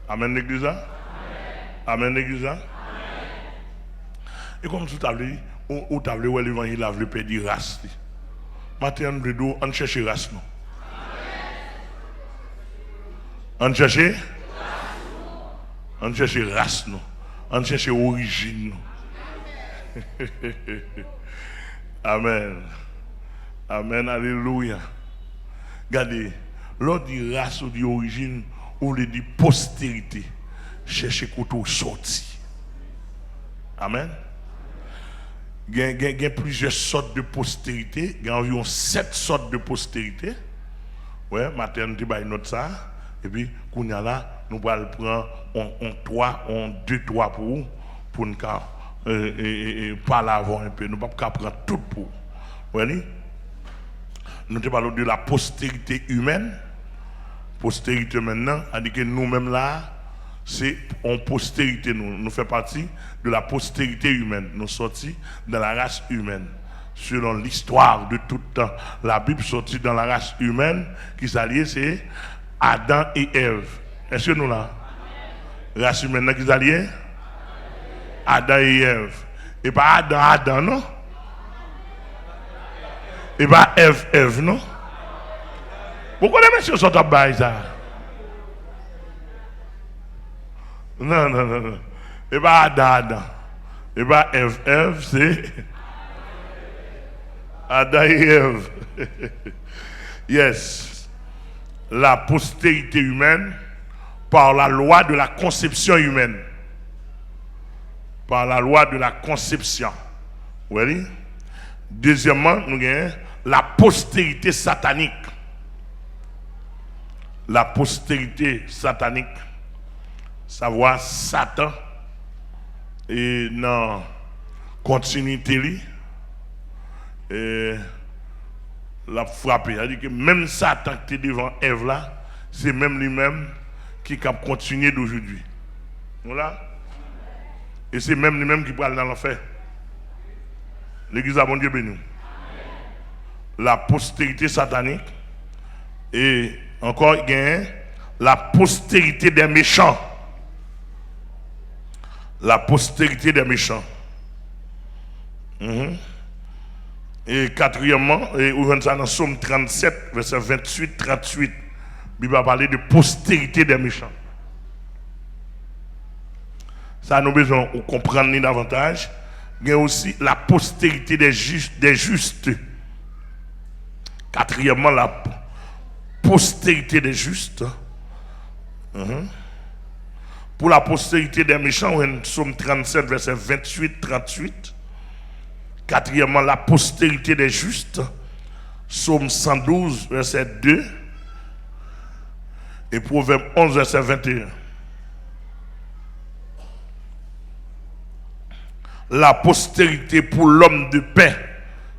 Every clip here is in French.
Amen l'église. Amen l'église. Et comme tout à l'heure, on t'a vu l'évangile a voulu perdre race. Maintenant on cherche race non. On cherche race non. On cherche origine non. Amen. Amen, alléluia. Regardez, l'on dit race ou dit origine, ou le dit postérité. Cherchez côté sorti. Amen. Il y a plusieurs sortes de postérité. Il y a environ 7 sortes de postérité. Ouais, matin, nous avons note ça. Et puis, qu'on y a là, nous allons prendre on 2, 3 pour nous parler avant un peu. Nous ne pouvons pas prendre tout pour. Vous voyez? Nous parlons de la postérité humaine. Postérité maintenant, c'est-à-dire que nous-mêmes là, c'est en postérité, nous faisons partie de la postérité humaine. Nous sortis dans la race humaine. Selon l'histoire de tout temps, la Bible sortit dans la race humaine, qui s'allie, c'est Adam et Ève. Est-ce que nous là? Race humaine qui s'allie? Adam et Ève. Et pas Adam, non? Et pas Ève, non? Pourquoi les messieurs sont en bas ça? Non. Et pas Adam. Et pas Ève, c'est Adam et Ève. Yes. La postérité humaine par la loi de la conception humaine. Par la loi de la conception. Vous voyez? Deuxièmement, nous avons la postérité satanique. La postérité satanique, savoir Satan et dans continuité et la frapper. C'est-à-dire que même Satan qui est devant Ève là, c'est même lui-même qui a continué d'aujourd'hui. Voilà. Et c'est même lui-même qui parle dans l'enfer. L'église a bon Dieu béni. La postérité satanique et encore il y a la postérité des méchants. La postérité des méchants. Et quatrièmement, on voit ça dans Somme 37, verset 28-38. La Bible a parlé de postérité des méchants. Ça nous besoin de comprendre davantage. Il y a aussi la postérité des justes. Quatrièmement, la postérité des justes. Pour la postérité des méchants, on Somme 37, verset 28-38. Quatrièmement, la postérité des justes. Somme 112, verset 2. Et Proverbe 11, verset 21. La postérité pour l'homme de paix,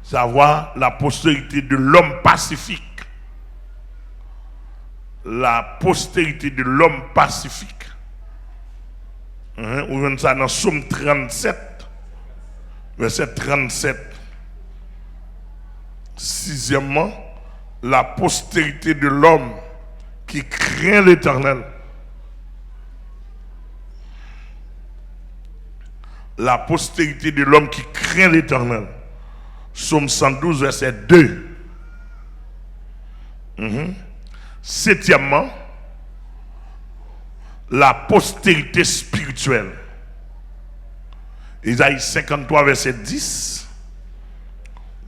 savoir la postérité de l'homme pacifique. La postérité de l'homme pacifique. On voit ça dans Somme 37, verset 37. Sixièmement, la postérité de l'homme qui craint l'Éternel. La postérité de l'homme qui craint l'Éternel. Somme 112, verset 2. Septièmement, la postérité spirituelle. Isaïe 53, verset 10.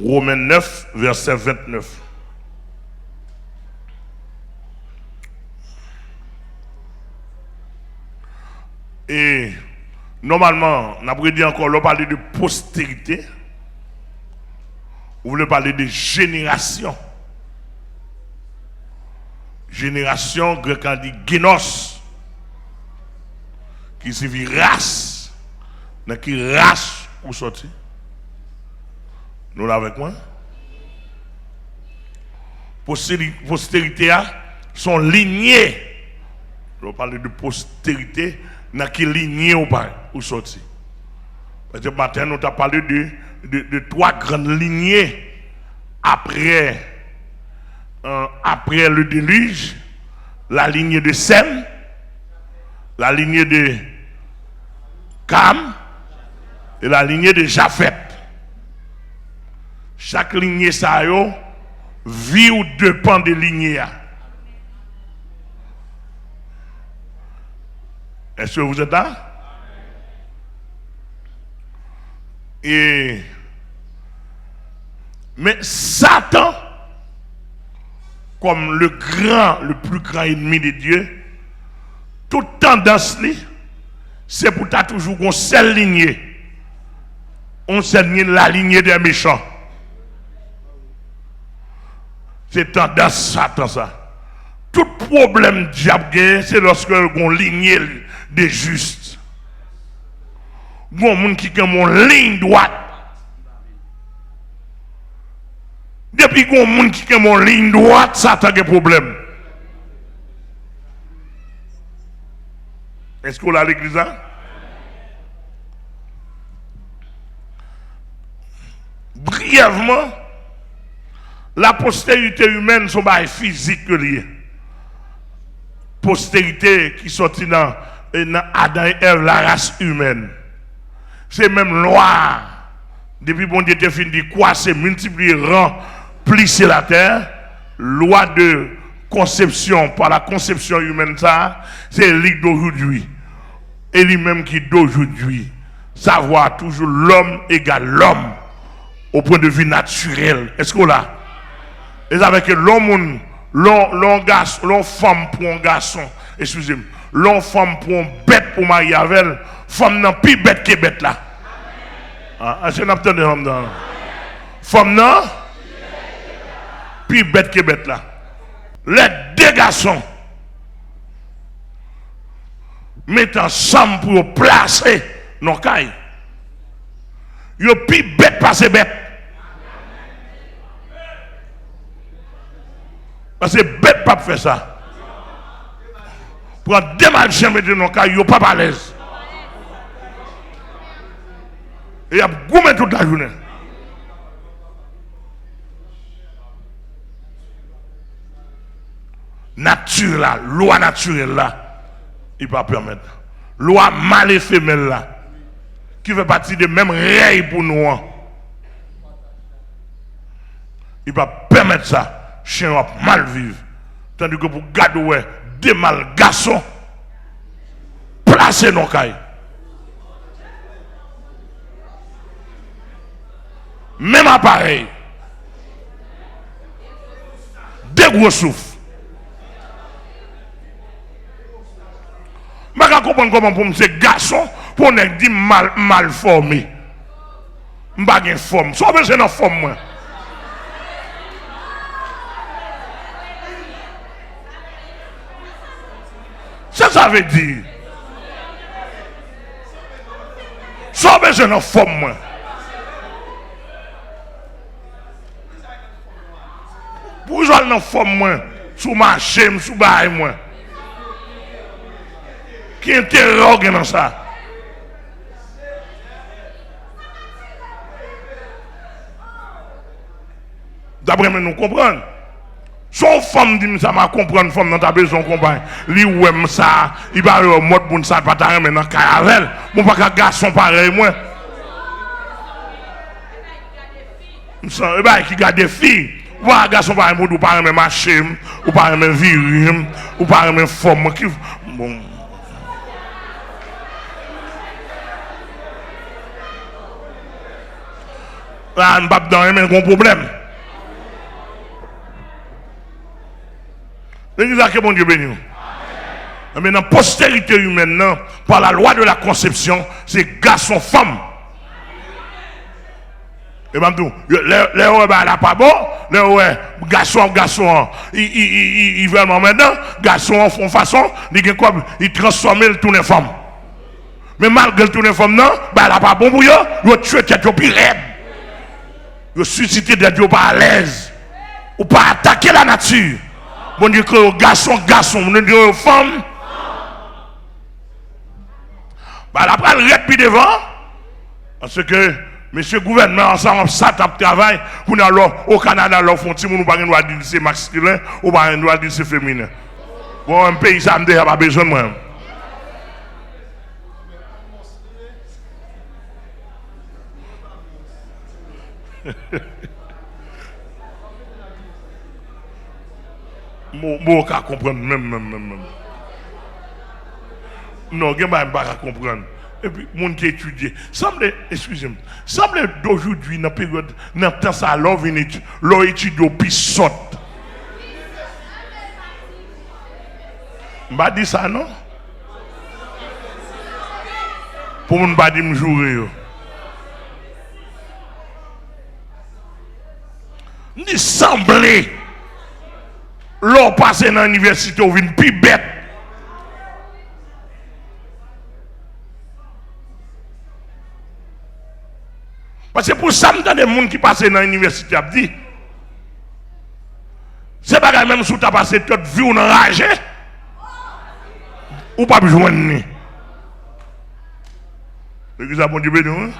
Romains 9, verset 29. Et normalement, on a dit encore, on parle de postérité. On voulait parler de génération. Génération, grec a dit génos, qui signifie race. Dans qui race ou sorti? Nous l'avons avec moi. Postérité sont lignées. On parle de postérité, dans qui lignée ou pas, ou sorti. Parce que matin, nous avons parlé de 3 grandes lignées après le déluge, la lignée de Sem, la lignée de Cam et la lignée de Japheth. Chaque lignée ça yo vit ou dépend de lignées. Est-ce que vous êtes là? Mais Satan, comme le plus grand ennemi de Dieu, toute tendance, c'est pour ta toujours une seule lignée. On s'aligne la lignée des méchants. C'est tendance Satan ça. Tout problème diable, c'est lorsque on lignée des justes. Bon monde qui a une ligne droite. Depuis qu'on monde qui a une ligne droite, Satan a des problèmes. Est-ce qu'on a l'église là? Brièvement, la postérité humaine sont pas physique liée. Postérité qui sortit dans Adam et Ève, la race humaine. C'est même loi. Depuis bon Dieu te fin dit quoi, c'est multiplier, plisser la terre. Loi de conception, par la conception humaine, ça, c'est lui d'aujourd'hui. Et lui-même qui d'aujourd'hui. Savoir toujours l'homme égale l'homme. Au point de vue naturel. Est-ce qu'on l'a? Et avec l'homme, l'homme femme pour un garçon, excusez-moi, l'homme femme pour un bête pour marier avec elle, femme n'a plus bête que bête là. Ah, c'est n'a pas de homme dans. Femme n'a plus bête que bête là. Les deux garçons mettent ensemble pour placer nos cailles. Ils ont plus bête passer bête. Parce que bête pas faire ça. Pour deux malchiens mettre dans le cas, ils ne sont pas à l'aise. Et il y a gourmet toute la journée. Nature là, loi naturelle là, il ne peut pas permettre. Loi mâle et femelle là, qui fait partie des mêmes règles pour nous. Il ne peut pas permettre ça. Chien va mal vivre. Tandis que pour garder des mal garçons, placer nos cailles. Même appareil. Des gros souffles. Je ne comprends pas comment pour ces garçons, pour nous dire mal formé. Je ne sais pas forme. Soit besoin de forme, moi. Ça veut dire. Soit besoin de forme, moi. Pour jouer dans forme, moi, sous marché, sous bail, moi. Qui interroge dans ça? D'après nous comprendre. Son femme dit ça m'a comprendre femme dans ta besoin compagne. Li ouem ça, il va au mode pour ça pas ta maintenant caravelle. Mon pas garçon pareil moi. Ça et ben qui garde des filles. Voilà garçon pareil ou pas même marcher, ou pas même virer, ou pas même forme qui bon. Là on pas dans un gros problème. L'église que bon Dieu béni. Mais dans la postérité humaine, par la loi de la conception, c'est garçon-femme. Et même tout, les ouais là pas bon, les ouais garçon, ils vraiment maintenant, garçon font façon, ils transforment tout les femmes. Mais malgré tout les femmes, non, bah là pas bon pour eux, ils tuent tête au pire. Ils suscitent des dieux pas à l'aise. Ou pas attaquer la nature. Bon Dieu que garçon, on dit femme. Bah la prend le puis devant. Parce que monsieur gouvernement ensemble ça tape travail pour nous alors au Canada leur font nous pas droit dire c'est masculin ou pas droit dire c'est féminin. Bon un pays ça me pas besoin de moi. Moi, je comprendre même. Non, je ne peux pas comprendre. Et puis, mon qui étudie. Excusez-moi, semble d'aujourd'hui, dans la période, dans le temps, ça, l'on étudie au pisot. Je ne dis ça, non? Pour ne pas dire que je joue. Ni semblé. L'on passe dans l'université, on vient plus bête. Parce que pour ça, il y a des gens qui passent dans l'université, dit, c'est pas quand même si tu as passé toute vie ou enragé, ou pas besoin de nous. L'église a bon Dieu béni.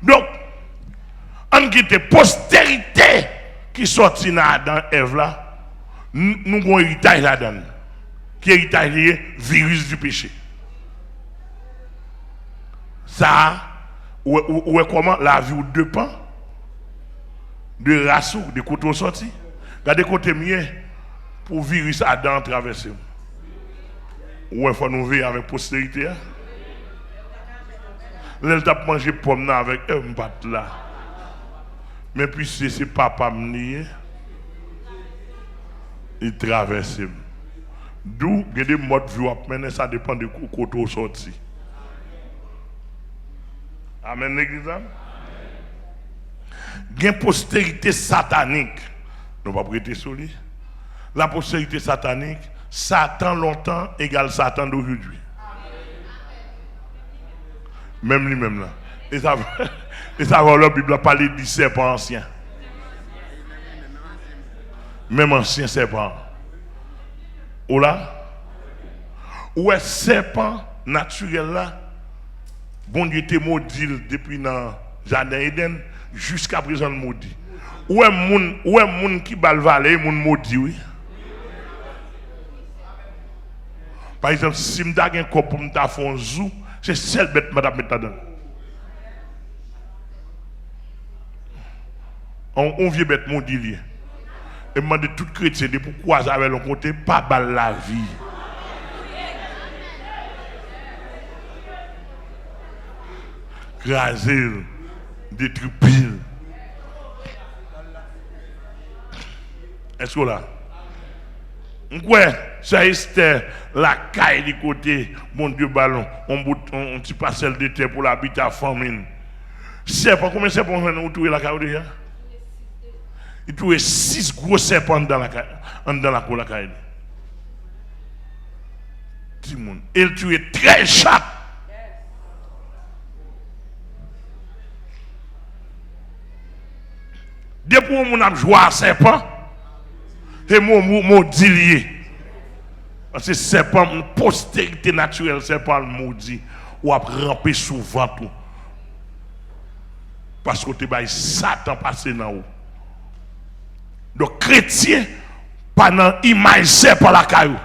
Donc, on quitte postérité qui sortit dans Adam et Ève là, nous avons un héritage là-dedans, qui est héritage lié virus du péché. Ça, ou comment la vie ou dépend de race ou de côté sorti. Regardez côté mieux pour virus Adam traverser. Ou il faut nous vivre avec postérité. Là, il a mangé pomme avec un bat là. Mais puis c'est papa m'nié, il traverse. D'où il y a des modes de vie, mais ça dépend de côté sorti. Amen, l'église. Il y a une postérité satanique. Nous ne pouvons pas prêter sur lui. La postérité satanique, Satan longtemps égale Satan d'aujourd'hui. Même lui-même là. Et ça la Bible a parlé du serpent ancien. Même ancien serpent. Ou là? Où est serpent naturel là? Bon Dieu était maudit depuis dans le jardin Eden jusqu'à présent maudit. Où est moun qui balvalé, moun maudit, oui? Par exemple, si je suis un corps pour me faire un zou, c'est celle bête madame metadon. On vient bête mon dit. Et demande tout chrétien de pourquoi ça avait le côté pas bal la vie. Craser, détruire. Est-ce que là? Ouais, ça c'était la caille du côté, bon Dieu ballon, on petit parcelle de terre pour l'habiter à famine. Serpent, combien de serpents on trouve la caille déjà? Il trouve 6 gros serpents dans la caille. Il trouve 13 chats. Depuis qu'on a joué à serpent, c'est mon dilier. Parce que serpent, une postérité naturelle, serpent maudit, ou a rampé souvent tout. Parce que tu as Satan passé dans haut. Donc, chrétien, pendant l'image serpent la caillou.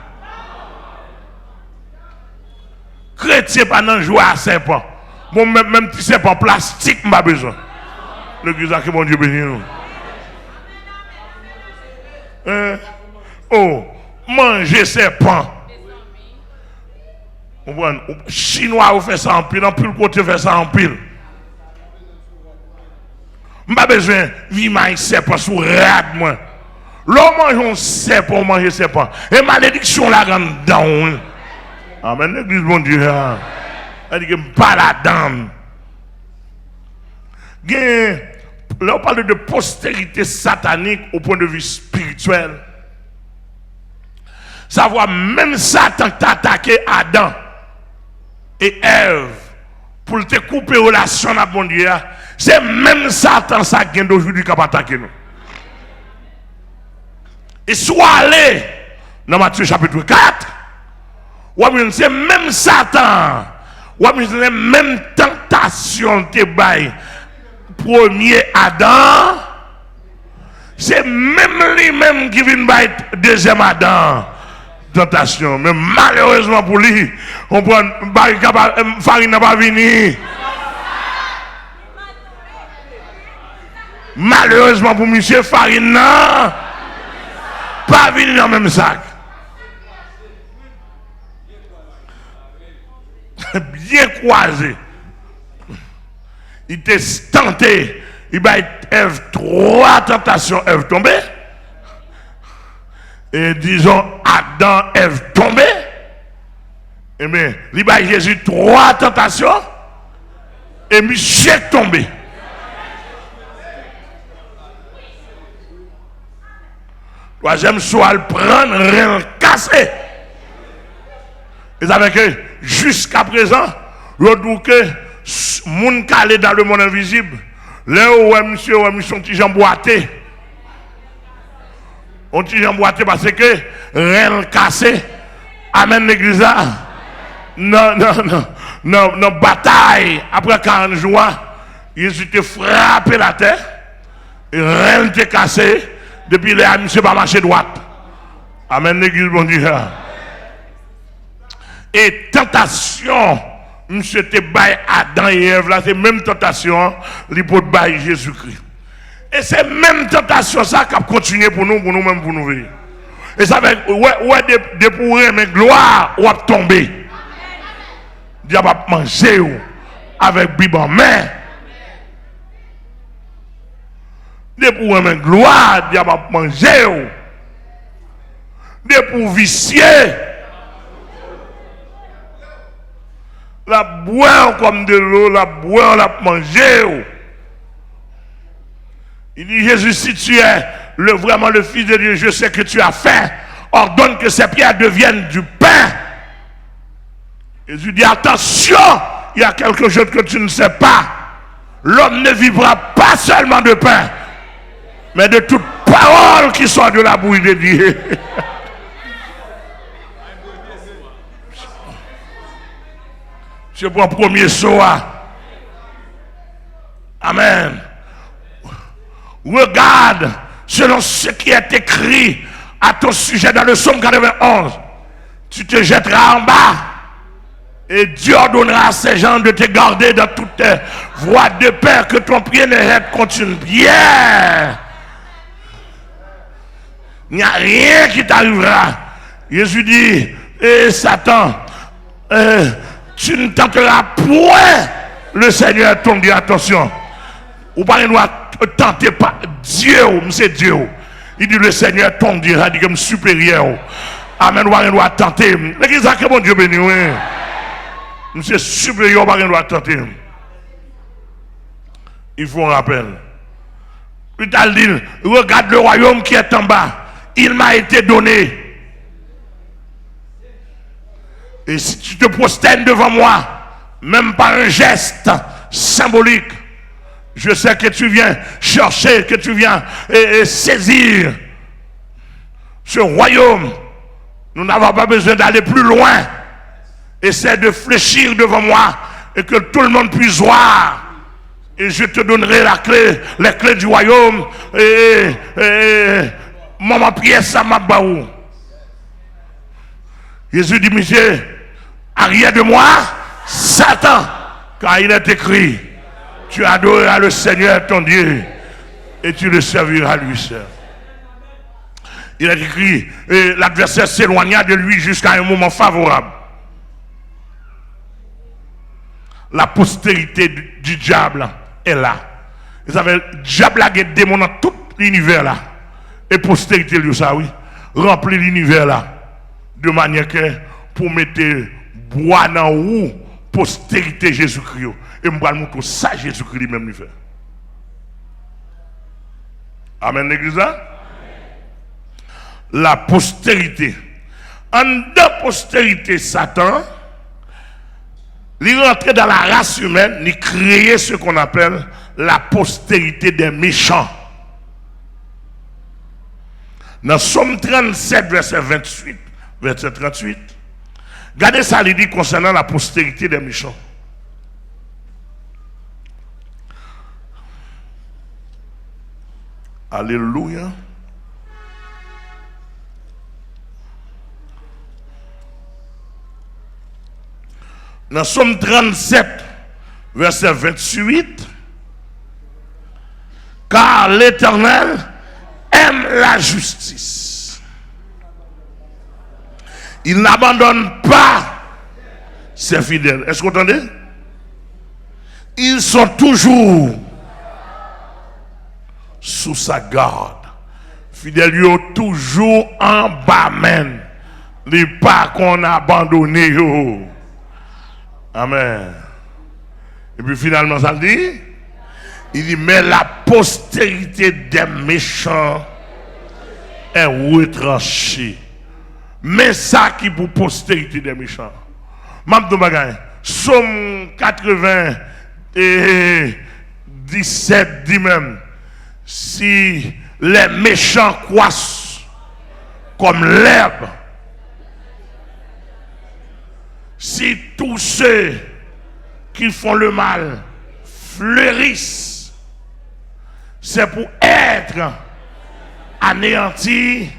Chrétien, pendant jouer à serpent. Bon, même si serpent plastique, je n'ai pas besoin. L'église a que mon Dieu béni. Oh, manger serpent. Chinois vous fait ça en pile, en pile côté fait ça en pile. Je pas besoin de vivre un serpent sous rade moi. L'homme mange un serpent, on mange serpent. Et malédiction la grande down. Amen, l'église bon Dieu. Elle dit que pas la dame. Là on parle de postérité satanique au point de vue spirituel. Savoir même Satan t'a attaqué Adam et Ève pour te couper relation avec mon Dieu. C'est même Satan ça qui est d'aujourd'hui qui va attaquer nous. Et soit allé dans Matthieu chapitre 4, c'est même Satan, c'est même tentation te bail premier Adam, c'est même lui-même qui vient bail deuxième Adam. Tentation, mais malheureusement pour lui, on prend farine n'a pas venu. Malheureusement pour monsieur farine, non, pas venir dans le même sac. Bien croisé. Il était tenté. Il va Ève 3 tentations, Ève tombée. Et disons, Adam, Ève tombée. Et bien, il va Jésus 3 tentations. Et Michel tombé. Troisième soir, prendre rien cassé. Et ça fait que jusqu'à présent, le que moun calé dans le monde invisible, là où monsieur son petit Jean boité. On petit Jean boité parce que rien cassé. Amen l'église là. Non, bataille. Après 40 jours, Jésus te frappé la terre. Et rien te cassé. Depuis là, monsieur pas marché droite. Amen l'église, bon Dieu. Et tentation, monsieur te baille Adam et Ève, là, c'est même tentation, l'hypothèse baille Jésus-Christ. Et c'est même tentation ça qui a continué pour nous-mêmes, pour nous vivre. Et ça fait, de pourrir, mais gloire, ou à tomber. Diable a mangé avec Bible en main. De pourrir, mais gloire, diable a mangé. De pour vicier. La boire comme de l'eau, la boire, la manger. Il dit, Jésus, si tu es vraiment le Fils de Dieu, je sais que tu as faim. Ordonne que ces pierres deviennent du pain. Jésus dit, attention, il y a quelque chose que tu ne sais pas. L'homme ne vivra pas seulement de pain, mais de toute parole qui sort de la bouche de Dieu. Je prends premier soir. Amen. Regarde selon ce qui est écrit à ton sujet dans le psaume 91. Tu te jetteras en bas et Dieu ordonnera à ces gens de te garder dans toutes tes voies de peur, que ton pied ne reste contre une pierre. Il n'y a rien qui t'arrivera. Jésus dit, Satan, tu ne tenteras point le Seigneur ton Dieu. Attention, ou pas nous tenter pas Dieu, c'est Dieu. Il dit le Seigneur ton Dieu, il dit comme supérieur. Amen, ou pas nous tenter. Mais qu'est-ce que mon Dieu béni, monsieur supérieur, ou pas nous tenter. Il faut un rappel. Puis il dit, regarde le royaume qui est en bas, il m'a été donné. Et si tu te prosternes devant moi, même par un geste symbolique, je sais que tu viens chercher, que tu viens saisir ce royaume. Nous n'avons pas besoin d'aller plus loin. Essaie de fléchir devant moi et que tout le monde puisse voir. Et je te donnerai les clés du royaume. Maman pièce à ma baou. Jésus dit, monsieur, arrière de moi, Satan, car il est écrit, tu adoreras le Seigneur ton Dieu et tu le serviras lui seul. Il est écrit, l'adversaire s'éloigna de lui jusqu'à un moment favorable. La postérité du diable est là. Vous savez, le diable a des démons dans tout l'univers là. Et postérité, lui, ça, oui, remplit l'univers là. De manière que pour mettre bois dans où postérité Jésus-Christ. Et je vais vous montrer ça Jésus-Christ lui-même lui fait. Amen l'église là? La postérité. En de postérité Satan, il rentre dans la race humaine, il crée ce qu'on appelle la postérité des méchants. Dans Somme 37, verset 28, verset 38, regardez ça, il dit concernant la postérité des méchants. Alléluia. Dans Somme 37, verset 28, car car l'Éternel aime la justice. Il n'abandonne pas ses fidèles. Est-ce que vous entendez? Ils sont toujours sous sa garde. Fidèles yo toujours en bas même. Les pas qu'on a abandonné yo. Amen. Et puis finalement ça dit, il dit mais la postérité des méchants est retranchée. Mais ça qui pour postérité des méchants. M'abdou bagay. Somme 80 et 17 dit même, si les méchants croissent comme l'herbe, si tous ceux qui font le mal fleurissent, c'est pour être anéantis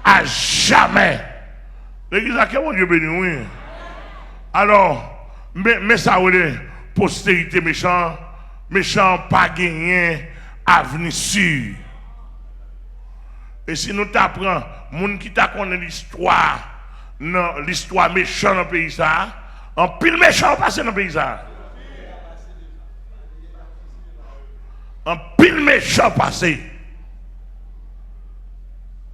à jamais. L'église a quel bon Dieu béni, oui. Alors, mais ça, oui, postérité méchant pas gagné avenir sûr. Et si nous t'apprenons, moun qui t'a connu l'histoire, non, l'histoire méchante dans le pays ça, en pile méchant passé dans le pays ça. En pile méchant passé.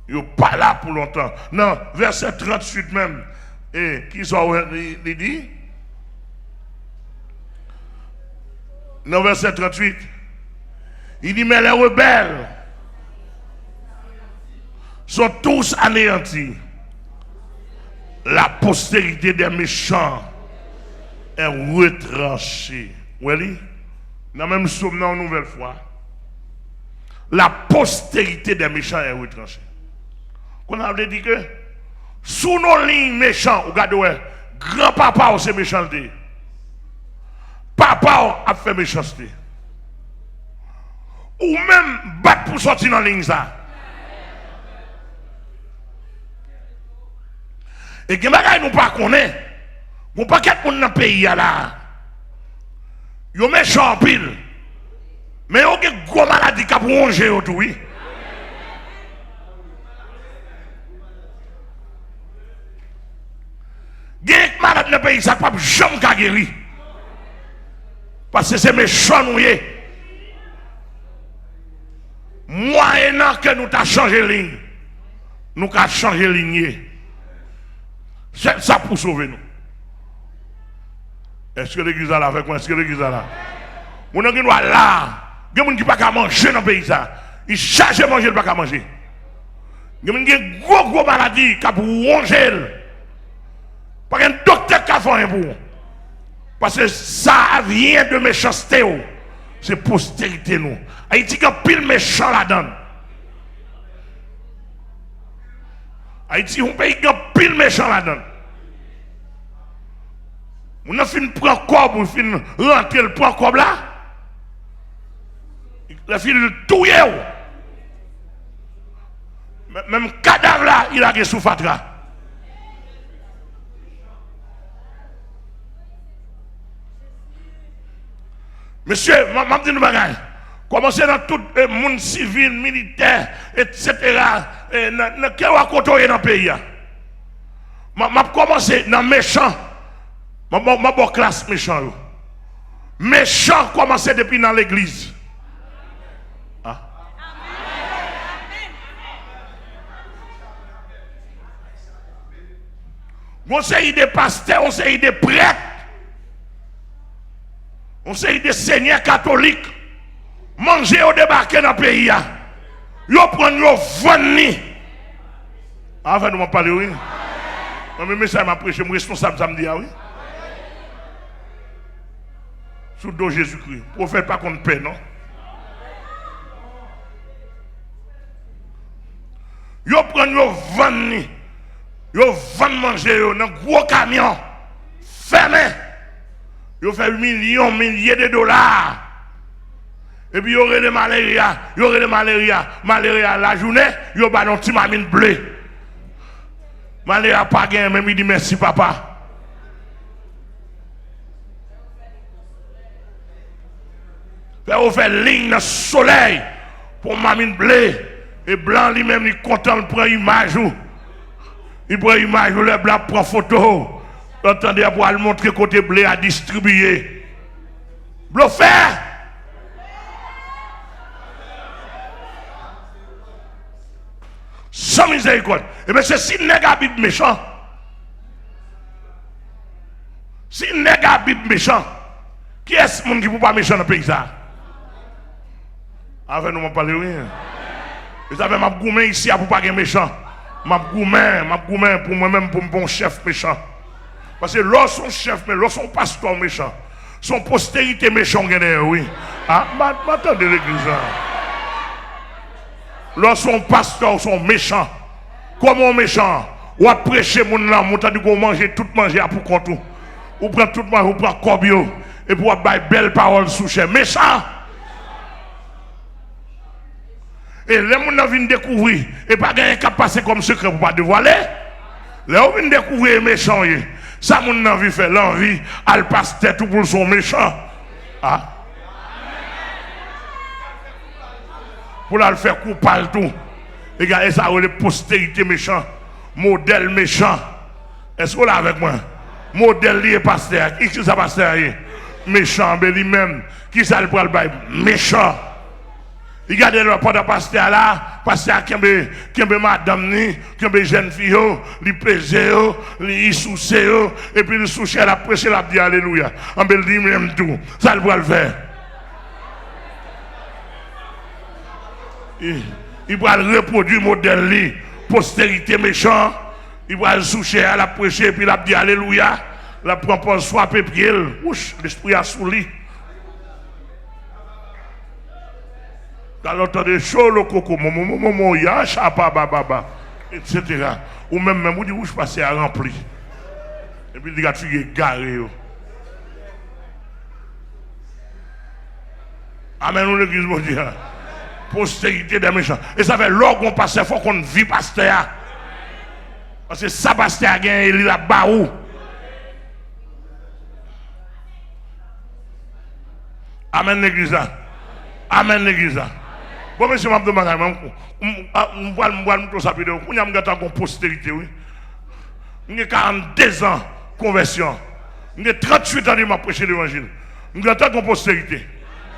Il n'est pas là pour longtemps. Non, verset 38 même. Et qui il dit? Non, verset 38. Il dit, mais les rebelles sont tous anéantis. La postérité des méchants est retranchée. Vous voyez? Dans le même somme, une nouvelle fois. La postérité des méchants est retranchée. On a dit que sous nos lignes méchants, regardez, grand-papa c'est méchanceté. Papa a fait méchanceté. Ou même battre pour sortir dans la ligne ça. Et que bagay nous pas connaît. Bon paquet de monde dans le pays là. Yo méchant pile. Mais yo gen gros maladie qui a rongé autour oui. Gen malade dans le pays ça pas jamais guéri. Parce que c'est méchant nous y. Moyennant que nous t'a changé ligne. Nous t'a changé ligne. C'est ça pour sauver nous. Est-ce que l'église est là avec moi? Est-ce que l'église est là? On a là. Il y a des gens qui ne peuvent pas manger dans le pays. Ils cherchent à manger, ils ne peuvent pas manger. Il y a des gros maladies qui peuvent ronger. Pas un docteur qui a fait un pour. Parce que ça vient de méchanceté. C'est postérité nous. Haïti a pile méchant là-dedans. Haïti un pays qui a pile méchant là-dedans. On a fini de prendre corps, on a fini de rentrer le prend corps là. Il a fini de touiller. Même cadavre là, il a des sous-fatra. Monsieur, je dis nous bagaille. Commencez dans tout le monde civil, militaire, etc. Dans quel côté dans le pays. Je commence dans méchant. Ma bonne classe méchant. Méchant commence depuis dans l'église. Ah. On sait des pasteurs, on sait des prêtres. On sait des seigneurs catholiques. Manger au débarquer dans le pays. Ils prennent, ils vendent. Avant de m'en parler, oui. Mais ça m'a prêché, je suis responsable samedi, oui. Sous le dos Jésus-Christ. Prophète pas qu'on paie, non? Ils prennent, ils vendent. Ils vendent manger dans un gros camion. Fermé. Ils font milliers de dollars. Et puis, il y aurait des malaria. Il y aurait des malaria la journée, il y aurait un petit mamine bleu. Malaria pas gagné, même il dit merci papa. On fait ligne dans le soleil. pour mamine blé. Et blanc lui-même, il est content, il prend image. Il prend image, le blanc prend photo. Attendez, pour aller montrer côté blé à distribuer. Bluffé! Sans miséricorde. Et bien c'est si négatif méchant. Si négatif méchant. Qui est-ce qui ne peut pas méchant dans le pays ça? Avec nous, on parle rien. Vous savez, je suis gourmand ici pour pas être méchant. Je suis gourmand pour moi-même, pour mon chef méchant. Parce que lorsqu'on chef, mais lorsqu'on pasteur méchant, son postérité méchant, oui. Ah, m'attendez l'église. Lorsqu'on pasteur sont méchants, comment méchant, ou à prêcher mon là, mon temps de manger, tout manger pour compte. Ou prend tout manger, ou prend corbio, et pour avoir belle parole sous cher. Méchant! Et les gens viennent découvrir, et pas gagner qu'à passer comme secret pour pas dévoiler. Les gens viennent découvrir les méchants. Ça, mon envie fait l'envie, elle passe tête pour son méchant. Ah. Pour la faire couper tout. Regardez ça, les postérités méchants, modèle méchant. Est-ce que vous êtes avec moi? Modèle lié pasteur. Qui c'est ça, pasteur? Méchant, mais lui-même. Qui ça le prend le bail? Méchant. Regardez le pendant pasteur là, pasteur qui est madame ni, qui est jeune fille, li pèse, li souce, et puis li souche, elle a prêché, la dit alléluia. En bel lui-même tout. Ça le prend le faire. Il va reproduire le modèle, postérité méchant. Il va le soucher, à la prêcher, puis il a dit alléluia. La prend pour swapper pied. Ouch, l'esprit a souli. Dans l'autre des choses, le coco, mon ya, chapa, baba, etc. Ou même, vous dites, où je passe à remplir. Et puis, il a tué garé. Amen, nous l'église, mon Dieu. Postérité des méchants. Et ça fait lors qu'on passe, il faut qu'on vit pasteur. Parce que ça pasteur a gagné, il a baou. Amen l'église. Amen l'église. Bon, monsieur, je vais tout ça. Je vais une postérité. J'ai 42 ans de conversion. J'ai 38 ans de prêcher l'évangile. Je vais une postérité.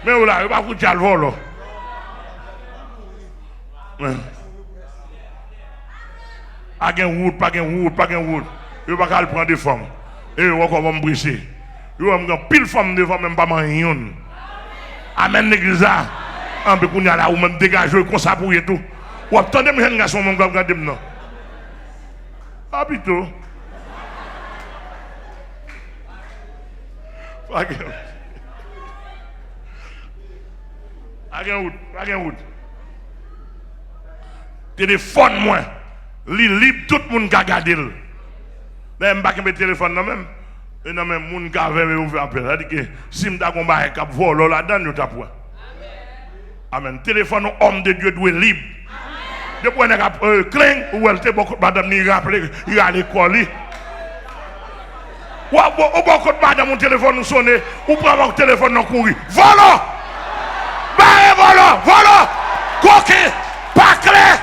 Mais là, je ne vais pas vous dire le vol. Pas de wood, pas de wood, pas de wood. Je ne vais pas prendre des femmes. Et je vais me briser. Je vais me pile femme de femmes, même pas m'en. Amen l'église. En peu qu'on y a là, ou même dégager comme ça pour y tout. Ou attendez, mes jeunes garçons, mon gars, regardez maintenant. Ah, plutôt. Pas de wood. Téléphone, moi. Libre, tout le monde qui a gardé. Je ne vais pas mettre téléphone non même. Et non même, moun ka veut ouvrir appel. C'est-à-dire que si je suis combat avec cap vol là-dedans, je t'apprends. Amen. Téléphone homme de Dieu doit être libre. Depuis qu'on a cling, ou elle était beaucoup de madame ni rappelé, il a l'école. Ou beaucoup de madame mon téléphone nous sonne, ou prend mon téléphone nous courir. Voilà! Voilà! Coquet! Pas clair!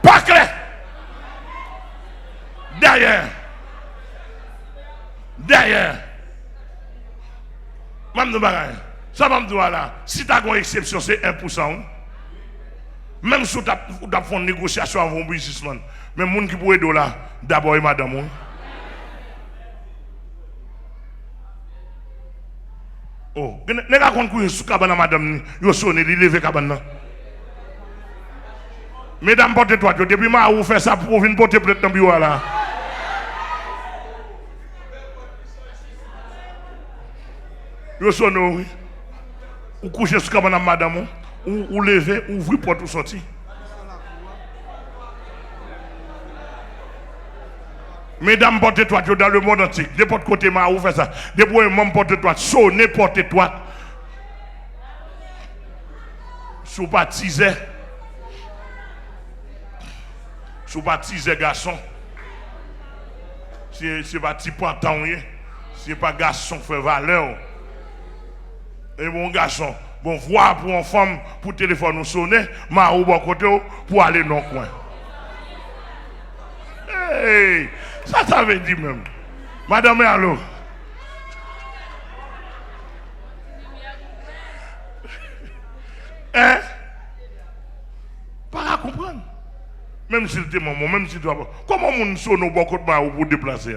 Pas clair. Derrière. Même nous bagaille. Ça va me dire là. Si tu as une exception, c'est 1%. Même si tu as fait une négociation avec un businessman. Mais les gens qui pourraient être là, d'abord et madame. Oh, ne pas qu'on courir sous cabane madame, yo sonne, il lève cabane. Mesdames, portez-toi, depuis que vous faites ça pour venir porter plainte dans le bureau là. Vous sonne, oui. Vous couchez sous cabane madame, ou levez, ouvrez porte ou sortir. Mesdames, portez-toi dans le monde entier. N'importe côté, vous faites ça. Depuis que vous portez-toi, sonnez, portez-toi. Sous baptisé. sous pas petit garçon. C'est pas petit pantalon, c'est pas garçon fait valeur. Et mon garçon, bon, voir pour une femme, pour téléphone nous sonner, ma ou bon côté pour aller dans le coin. Hey, ça veut dire même. Madame, allô? Hein? Pas à comprendre. Même si c'était maman, même si tu dois. Comment on sonne au bon côté pour déplacer?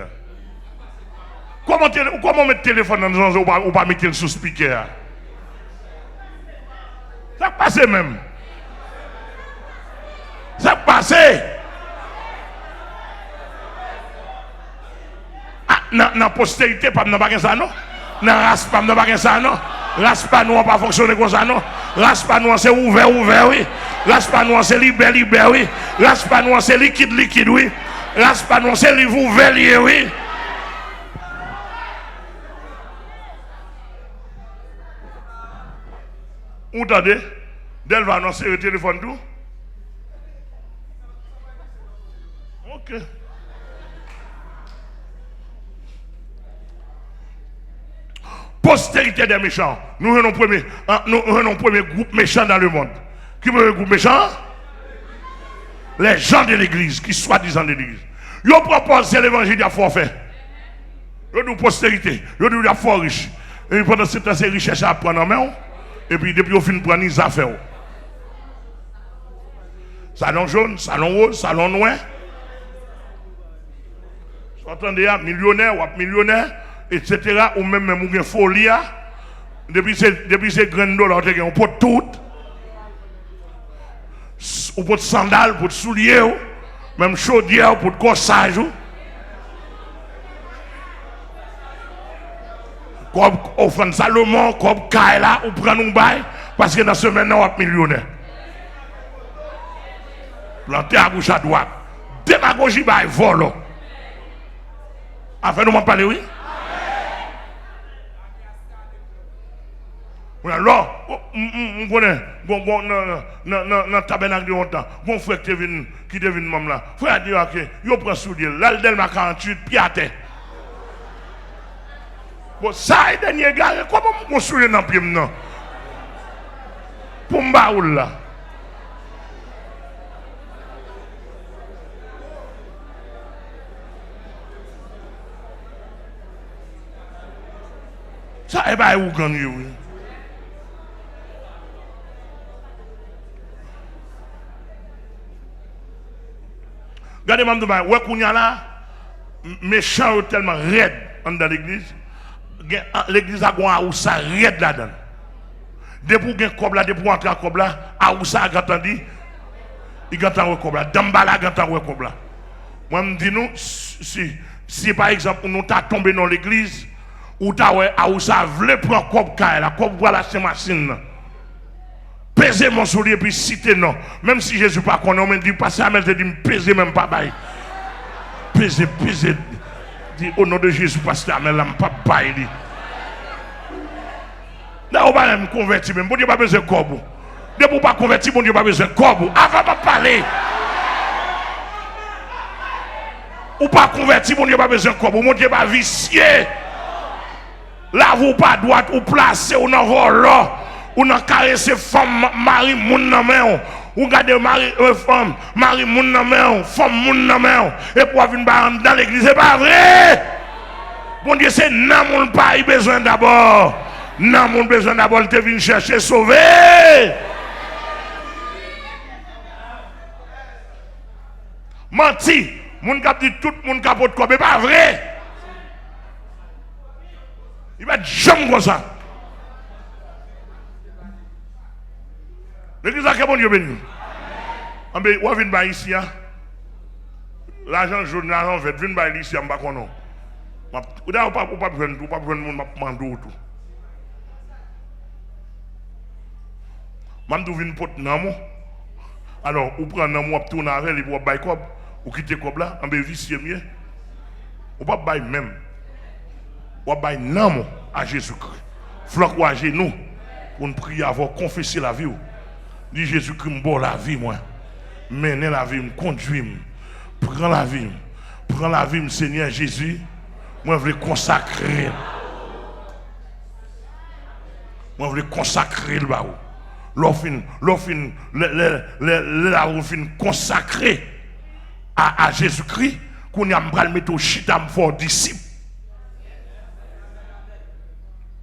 Comment mettre le téléphone dans le sens ou pas mettre le sous speaker? Ça passe même. Ça passe. Ah, dans la postérité, pas dans ça, non? Dans la race, pas dans ça, non? Race pas nous, pas fonctionner comme ça, non? Race pas nous, c'est ouvert, oui. Race pas nous, c'est libère, oui. Race pas nous, c'est liquide, oui. Race pas nous, c'est livre ouvert, oui. Vous entendez? D'elle va annoncer le téléphone tout. Ok. Postérité des méchants. Nous avons un premier groupe méchant dans le monde. Qui veut le groupe méchant? Les gens de l'église, qui soi-disant de l'église. Ils proposent l'évangile de forfait. Ils disent postérité. Ils disent la foi riche. Et pendant ce temps, c'est richesse à prendre en main. Et puis depuis, on finit de prendre les affaires. Salon jaune, salon rose, salon noir. Vous entendez, millionnaire ou millionnaire, etc. Ou même une folie. Depuis ces graines d'eau, on peut tout. On peut sandales, pour souliers, même chaudière, pour corsage. Comme offrande Salomon, comme Kaila, ou prend un bail, parce que dans ce moment, on est millionnaire. Planter à gauche à droite. Démagogie, bail, vol. Enfin, nous m'en parlez, oui? Alors, on connaît, bon, dans le tabernacle de longtemps, bon frère qui devine maman là, frère dit, ok, il prend soulier, là, il m'a 48, pieds à terre. Bon, ça est dernier gars, comment on soulier dans le pied maintenant? Pour m'baoul là. Ça est pas où gagner, oui. Regardez-moi, ouais, qu'on y a là, méchant tellement raide dans l'église. L'église a un oussa raide là-dedans. Depuis qu'il y a un cob là, depuis qu'il y a un cob là, à oussa a entendu, il y a un cob là. Dambala a un cob là. Moi, je dis nous, si par exemple, nous t'as tombé dans l'église, ou t'as à oussa voulait prendre cob là, cob voilà ces machines. Peser mon soulier puis citer non. Même si Jésus pas qu'on on me dit passer à me dit peser même pas bail. Peser. Dit au nom de Jésus passer à me pas bail. Là on va me convertir même. Bon Dieu pas besoin de corbeau. Dès pour pas convertir, bon Dieu pas besoin de corbeau. Avant pas parler. Ou pas convertir, bon Dieu pas besoin de corbeau. Mon Dieu pas vicier. Là vous pas droite ou placer ou dans vol. Ou nan caresser femme mari moun nan men ou garder mari femme mari moun nan men femme moun nan men et pour venir dans l'église c'est pas vrai. Bon Dieu c'est nan moun pas besoin d'abord. Nan moun besoin d'abord te venir chercher sauver. Menti, moun k'ap dit tout moun capote quoi, mais pas vrai. Il va jamais comme ça. L'église a que bon Dieu béni. On va venir ici. L'argent jaune, l'argent vert, venir ici, on va pas non. Ou pas besoin de monde mando tout. Mandou vient porte nan. Alors, ou prend nan moi tourner avec lui pour bailler cob, ou quitter cob là, on va vicier mieux. Ou pas bailler même. Ou bailler nan à Jésus-Christ. Floc ou à genoux pour nous prier avoir confesser la vie. Dit Jésus-Christ me la vie moi. Mener la vie me conduire. prends la vie. Prends la vie, Seigneur Jésus. Moi, je veux consacrer. Moi, je veux consacrer le baou. L'offre consacré à Jésus-Christ, qu'on a mis au chita pour disciple.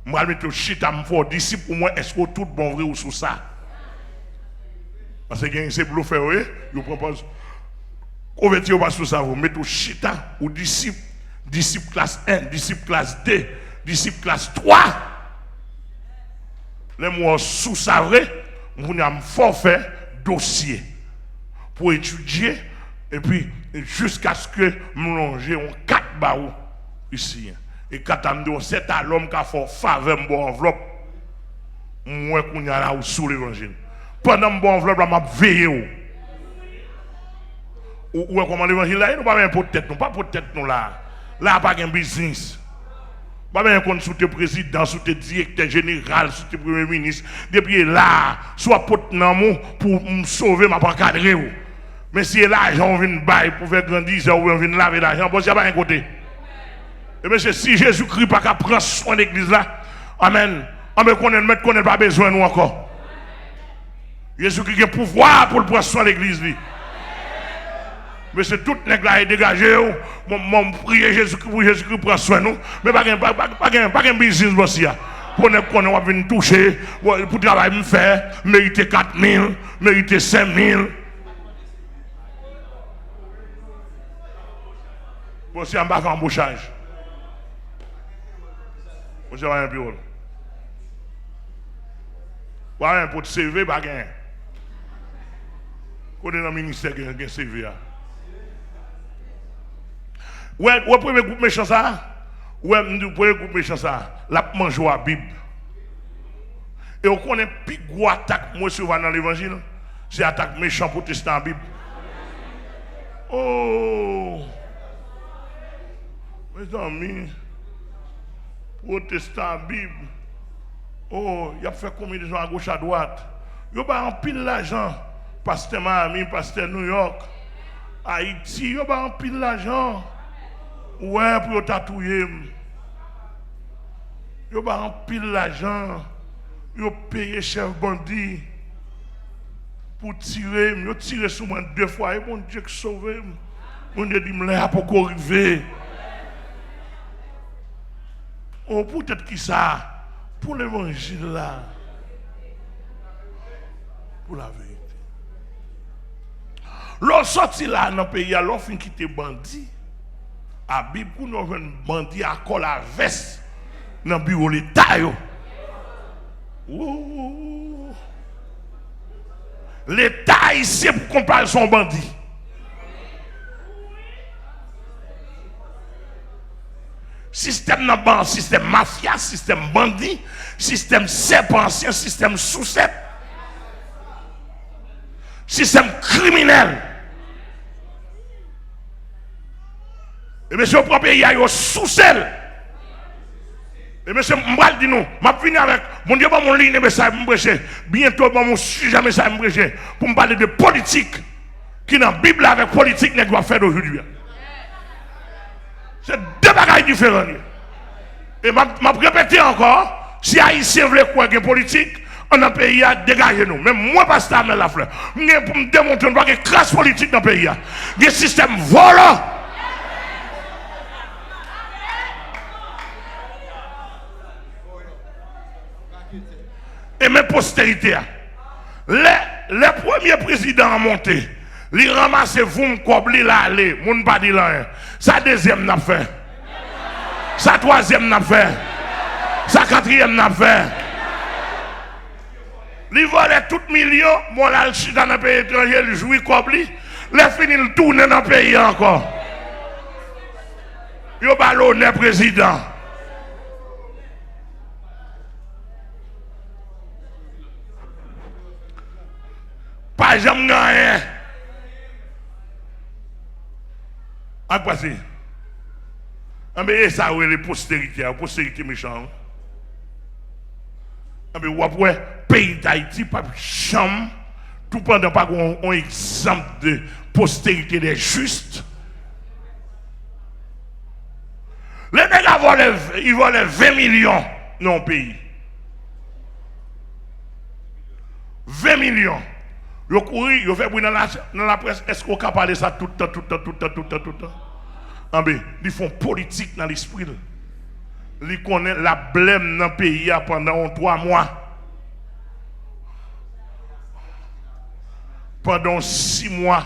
Je vais mettre au chita pour disciple pour moi, est-ce que tout bon vrai ou sous ça? Parce que c'est pour le faire, je propose. Convertir pas sous ça, vous mettez au chita ou disciple, disciple classe 1, disciple classe 2, disciple classe 3. Les mots sous ça vrai, vous avez un forfait dossier pour étudier et puis jusqu'à ce que nous longeons 4 barreaux ici. Et quand on c'est à l'homme qui a fait faveur de bon enveloppe, moi qu'on y a là sous l'évangile. Pendant que bon enveloppe, je vais veiller. Ou comment l'évangile là, nous pas même pour tête, nous pas pour tête nous là. Là pas un business. Pas même qu'on sous tes présidents, sous tes directeurs généraux, sous tes premiers ministres, depuis là, soit pour me sauver ma pas cadrer. Mais si l'argent vient bailler pour faire grandir, ou vient laver l'argent, bon, il n'y a pas un côté. Et bien, si Jésus-Christ pas qu'à prendre soin de l'église là, amen. Amen, qu'on n'a pas besoin de nous encore. Jésus-Christ a le pouvoir pour prendre soin de l'église. Mais c'est tout le là est dégagé. Mon prier Jésus-Christ pour Jésus-Christ prend soin de nous. Mais pas de business aussi. Pour qu'on va venir toucher, pour travailler me faire, mériter 4 000, mériter 5 000. Bon, si on va faire embauchage. Vous avez un bureau. Vous avez un pot de CV, pas gain. Vous êtes dans le ministère qui a un CV. Ouais, le premier groupe méchant ça. Ouais, le premier groupe méchant ça. La mange à la Bible. Et on connaît plus gros attaque, moi, souvent dans l'évangile. C'est attaque méchant protestant à la Bible. Oh! Mes amis. Protestant Bible. Oh, il a fait combien de gens à gauche à droite? Il y a un pile d'argent. Pasteur Miami, pasteur New York, Haïti, il y a un pile d'argent. Ouais, pour tatouer. Il y a un pile d'argent. Il a payé chef bandit pour tirer. Il a tiré sur moi 2 fois. Et mon Dieu qui sauve. Mon Dieu dit, je pour qu'on arrive. Oh, peut-être qui ça, pour l'évangile là, pour la vérité. L'on sorti là dans le pays, l'on fin quitter bandit. À Bible, nous avons un bandit à coller la veste dans le bureau de l'État. L'État ici pour comparer son bandit. Système nan système mafia, système bandit, système serpent ancien, système sous-serpent, système criminel. Et monsieur, propre pays, il y a sous-serpent. Et monsieur, je dis nous, je vais venir avec mon Dieu, mon ligne, message, bientôt, mon sujet, message, pour me parler de politique, qui dans la Bible avec politique, ne doit faire d'aujourd'hui. C'est 2 bagages différents. Et je répète encore, si Haïtien veut quoi que politique, on a un pays à dégager nous. Même moi, pasteur Amel Lafleur, pour me démontrer qu'il y a une classe politique dans le pays. Il y a un système volant. Et mes postérités, les premiers présidents à monter, ils ramassent vous, ils l'aller, ils ne pas dire rien. Ça deuxième n'a fait. Ça troisième n'a fait. Ça quatrième n'a fait. Ils volent tout million, bon là, je suis dans un pays étranger, ils jouent comme lui, les fini le tourner dans le pays encore. Ils ont ballonné président. Pas jamais gagné. À quoi c'est? Mais ça, c'est les postérités méchantes. Mais ouais, pays d'Haïti, pas chambre, tout pendant pas un exemple de postérité des justes, Les nègres ils volent 20 millions dans le pays. 20 millions. Ils courent, ils font dans la presse. Est-ce qu'on peut parler ça tout le temps? Ah ben, ils font politique dans l'esprit. Ils connaissent la blême dans le pays pendant 3 mois. Pendant 6 mois,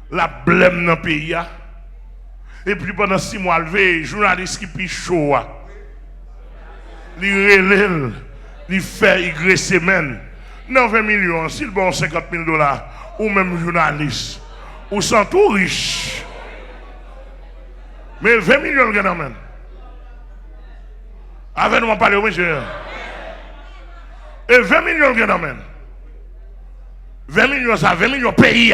la blême dans le pays. Et puis pendant 6 mois, les journalistes qui pichent chaud. Ils relèvent, ils font Y semaine. 20 millions, s'ils bon 50 000 $, ou même journalistes, ou sont tout riches. Mais 20 millions de gars, avec nous, on parle, monsieur. Et 20 millions de gars, 20 millions, ça, 20 millions pays.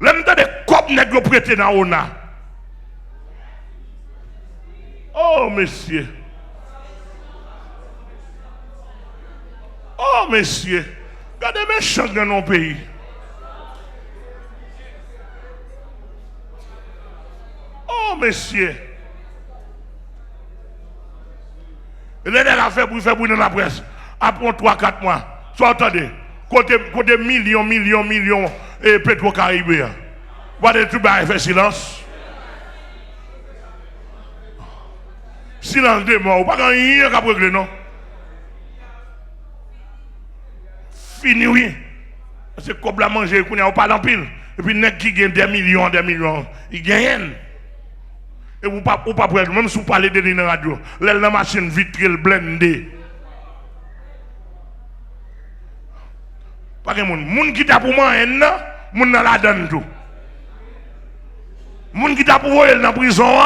L'homme de copes nègres prêtés dans l'ONA. Oh, monsieur. Oh, messieurs, regardez mes méchants dans nos pays. Oh, messieurs. Les gens fait pour faire dans la presse. Après 3-4 mois. Soit attendez. Côté millions et Petro-Caribéen. Vous allez tout faire silence. Silence de mort. Pas rien qu'à régler, non? Fini, oui. C'est comme la manger, qu'on a pas en pile. Et puis, les qui gagne des millions, ils gagnent. Et vous pas prêt, même si vous parlez de la radio, la machine vitrée blindée. Pas que moun qui t'a pour moi, moun dans la donne tout. Moun qui t'a pour voir dans la prison,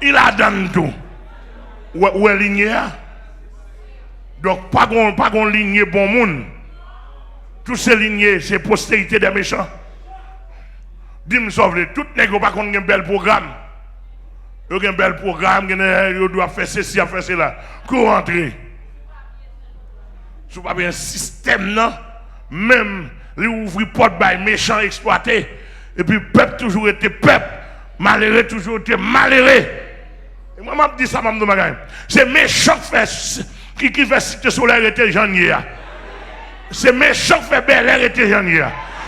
il a donné tout. Où est ligné? Donc, pas qu'on ligne bon monde. Tous ces lignées, c'est postérité des méchants. Dis-moi, sauve-les. Tout les gens pas qu'on a un bel programme. Ils ont un bel programme, ils doivent faire ceci, faire cela. Qu'on rentre. Si vous avez un système, non, même les ouvrir porte by méchants exploités. Et puis, peuple toujours été peuple. Malheureux toujours été malheureux. Et moi, je dis ça, c'est méchant qui fait cité solaire était janvier. C'est méchant qui fait Bel Air était janvier.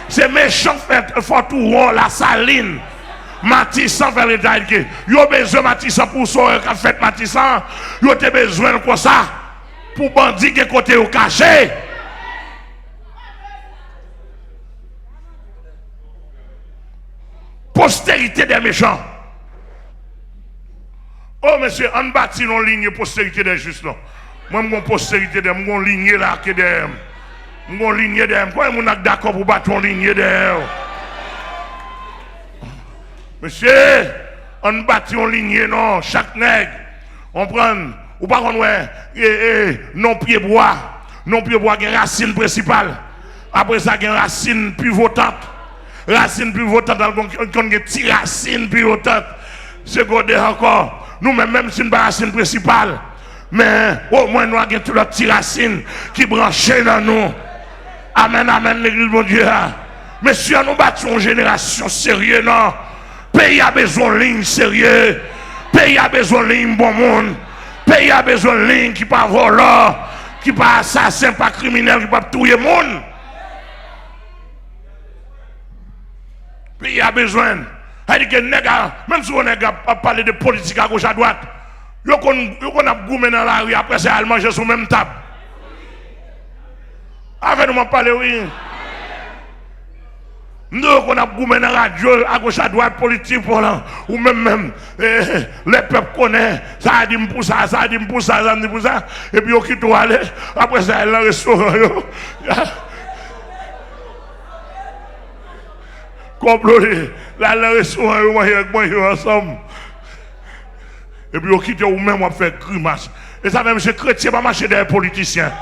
C'est méchant qui fait Fortouron, la Saline. Matissan fait l'état. Ils ont besoin de Matissan pour sauver qu'a fait Matissan. Ils ont besoin de ça pour bandits qui côté au caché. Postérité des méchants. Oh monsieur, on bâtit une ligne postérité des justes. Moi, mon postérité de mon lignée là, que de mon lignée de moi, mon d'accord pour battre mon lignée de. Monsieur, on bâtit une lignée, non, chaque nègre, on prend, ou pas qu'on non pied bois, qui est racine principale. Après ça, il y a une racine pivotante. Racine pivotante, on a une petite racine pivotante. C'est quoi encore? Nous-mêmes, c'est une racine principale. Mais au moins nous avons toute la petite racine qui branche dans nous. Amen, amen, l'église de Dieu. Messieurs, nous battons une génération sérieuse, non? Pays a besoin de ligne sérieuse. Pays a besoin de ligne bon monde. Pays a besoin de ligne qui pas volant, qui pas assassin, pas criminel, qui pas tuer le monde. Pays a besoin. C'est-à-dire que même si on a parlé de politique à gauche à droite, yo qu'on a goumé dans la rue, après c'est à manger sur la même table. Avec nous parler, oui. Nous qu'on a goumé dans la radio, à gauche à droite, politique, voilà. Ou même, les peuples connaissent, ça a dit pour ça, ça a dit pour ça, ça a dit pour ça. Et puis, on quitte aller, après ça, elle est dans le restaurant. Comploter, là, le restaurant, on mange ensemble. Et puis, on quitte ou même, on fait grimace. Et ça, même, c'est chrétien, pas marcher des politiciens.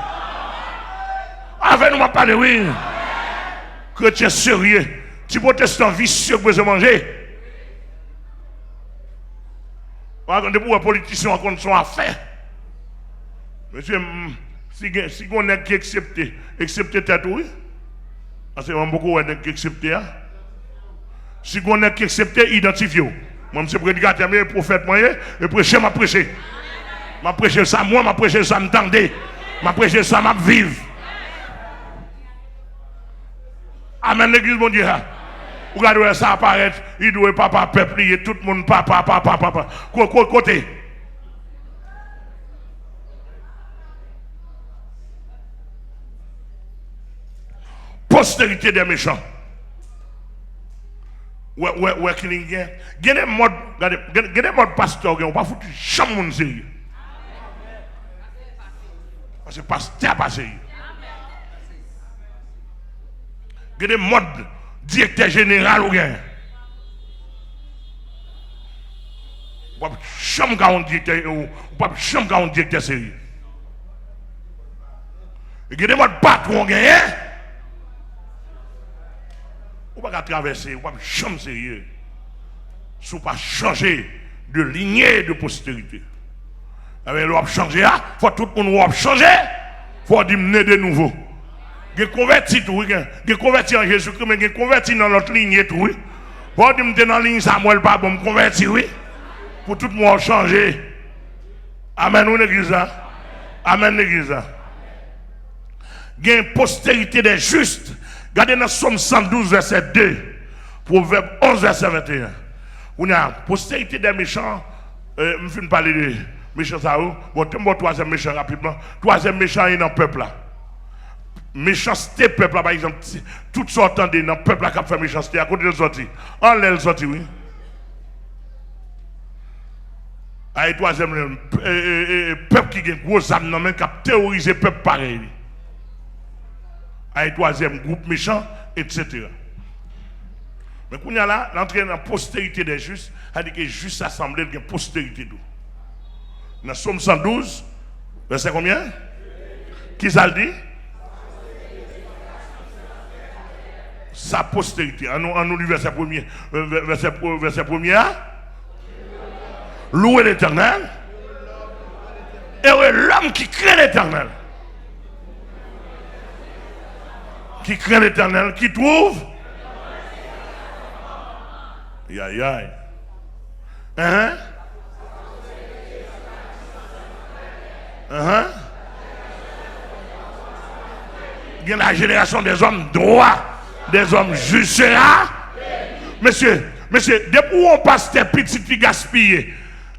Avec nous, on parle, oui. Chrétien sérieux. Si protestant vicieux pour se manger. On a pour les politiciens, on a son affaire. Monsieur, si on est qui accepte tête, oui. Parce que beaucoup qui accepte. Si on est qui accepte, identifié. Moi, je suis prédicateur, mais prophète moyen, et prêcher, m'a prêché. M'a prêché ça, moi, m'a prêché ça, m'entendez. M'a prêché ça, m'a vivre. Amen, l'église, mon Dieu. Vous regardez ça apparaître, il doit papa, peuple, tout le monde, papa. Côté. Postérité des méchants. Ouais, qu'il y a des modes, pasteur, on va foutre jamais mon sérieux. Parce que pasteur pas sérieux. Il y a des modes directeur général ou bien. On va jamais un directeur sérieux. Il y a des modes patron gagné. On va traverser, on va jamais sérieux. Si on ne pas changer de lignée de postérité. Alors, on va changer, il faut tout le monde va changer. Il faut diminuer de nouveau. Il converti tout, il converti en Jésus-Christ, mais il converti dans l'autre lignée tout. Il faut diminuer dans la ligne Samuel, pas bon, converti, oui. Pour tout le monde changer. Amen, ou l'église. Amen, l'église. Il y a une postérité des justes. Regardez dans Somme 112, verset 2, Proverbe 11, verset 21. On a postérité des méchants. Je vais parler de méchants. Bon, troisième méchant rapidement. Troisième méchant, il est dans le peuple là. Méchanceté, peuple là, par exemple, toutes sortes dans le peuple là qui a fait méchanceté, à côté de sortir. En l'aile sorti, oui. Et troisième, peuple qui a gros âme, qui a terrorisé le peuple pareil. Un troisième groupe méchant, etc. Mais quand on a là, l'entrée dans la postérité des justes, ça dit que juste assemblée de postérité. Dans Somme 112, verset combien? Qui ça le dit? Sa postérité. En nous, verset 1er. Verset 1er. Louez l'Éternel. Et l'homme qui craint l'Éternel. Qui craint l'Éternel, qui trouve. Aïe, aïe. Hein? Il y a la génération des hommes droits, des hommes justes. Monsieur, depuis où on passe tes petites filles gaspillées,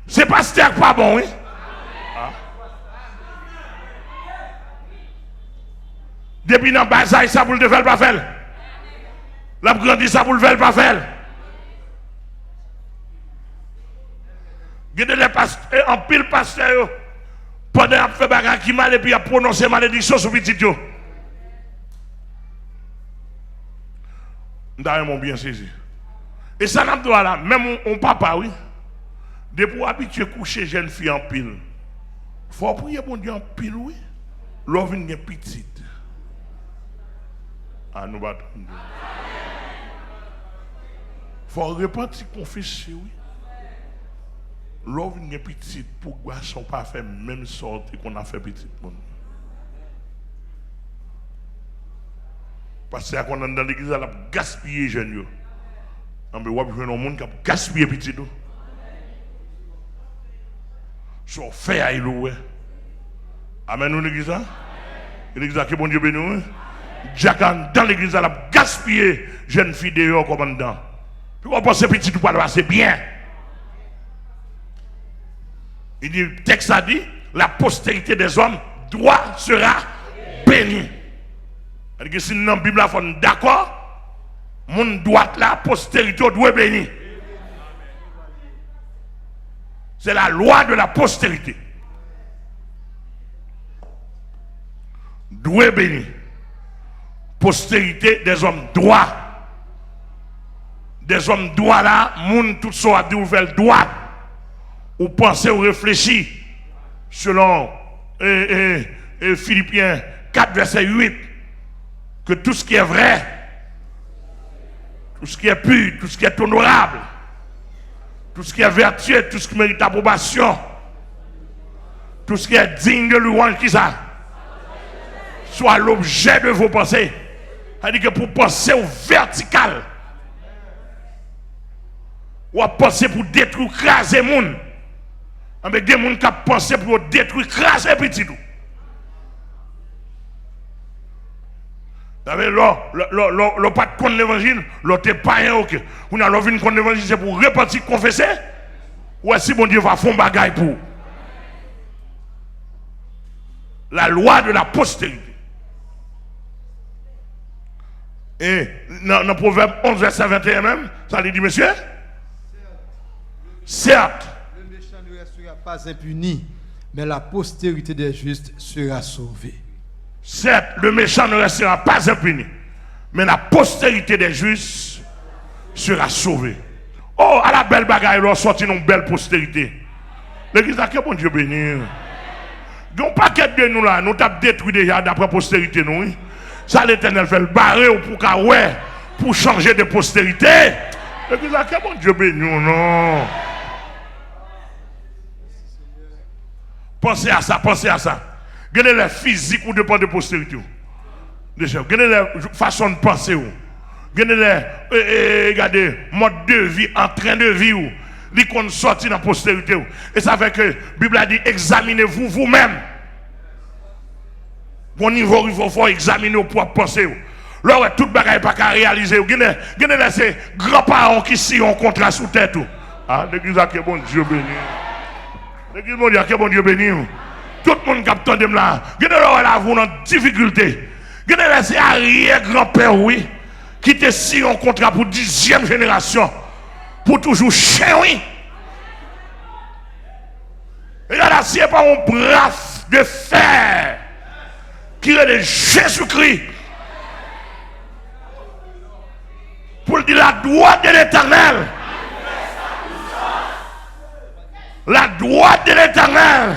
c'est pas pasteur pas bon, oui? Depuis dans le bazar, ça vous le devez pas faire. La grandi, ça vous le devez pas faire. Il y a des pasteurs, en pile pasteur, pendant qu'il fait bagarre qui mal et puis il a prononcé malédiction sur petit yo. D'ailleurs, mon bien saisi. Et ça n'a pas là, même mon papa, oui. Depuis pour habituer coucher jeune fille en pile. Il faut prier pour Dieu en pile, oui. L'ouvre une petite. Ah, nous battons. Il faut repentir, confesser, oui. L'ouvre une petite pour que ne pas faire même sorte qu'on a fait petite. Parce que quand on est dans l'église, on a gaspillé les jeunes. On a vu un monde qui a gaspillé les petits. So fait à l'église. Amen, l'église. L'église qui est bon Dieu béni. Jacan dans l'église, on a gaspillé les jeunes filles dehors comme dedans. Puis on pense que petit tout pas c'est bien. Il dit, le texte a dit, la postérité des hommes sera bénie. C'est-à-dire que si dans la Bible, on est d'accord, mon droit la postérité doit bénir. C'est la loi de la postérité. Doit bénir. Postérité des hommes droits. Des hommes droits là, moun tout ça a dit ou fait le droit. Ou pensez ou réfléchissez selon Philippiens 4, verset 8, que tout ce qui est vrai, tout ce qui est pur, tout ce qui est honorable, tout ce qui est vertueux, tout ce qui mérite approbation, tout ce qui est digne de louange, qui ça? Soit l'objet de vos pensées. C'est-à-dire que pour penser au vertical, Ou penser pour détruire, craser les gens. Avec des gens qui pensent pour détruire, craser petit tout. L'on pas de contre l'évangile, l'autre n'est pas rien, ok. On a l'envie de contre l'évangile, c'est pour repentir, confesser. Ou si bon Dieu va faire un bagaille pour. La loi de la postérité. Et dans Proverbe 11, verset 21 même, ça lui dit, monsieur, certes, le méchant ne restera pas impuni, mais la postérité des justes sera sauvée. Certes, le méchant ne restera pas impuni, mais la postérité des justes sera sauvée. Oh, à la belle bagaille, ils ont sorti une belle postérité. L'église a que bon Dieu béni. Donc, pas de nous là, nous avons détruit déjà d'après postérité, nous. Ça, l'Éternel fait le barrer pour changer de postérité. L'église a que bon Dieu béni, non. Pensez à ça, pensez à ça. Regardez les physiques ou dépend de postérité. Déjà, regardez les façons de penser. Regardez les mode de vie, en train de vie. Ils sont sortis dans la postérité. Et ça fait que la Bible a dit examinez-vous vous-même. Bon niveau, il faut examiner vos propres pensées. Là, tout le bagage n'est pas qu'à réaliser. Regardez ces grands-parents qui sont contre sous tête. Ah, l'église a que bon Dieu béni. L'église a que bon Dieu béni. Tout le monde qui a de là. Regardez là, vous en difficulté. Regardez ces arrière-grands-pères, oui, qui étaient si en contrat pour 10e génération. Pour toujours chien, oui. Et là, c'est pas un brave de fer qui est de Jésus-Christ. Pour dire la droite de l'Éternel. La droite de l'Éternel.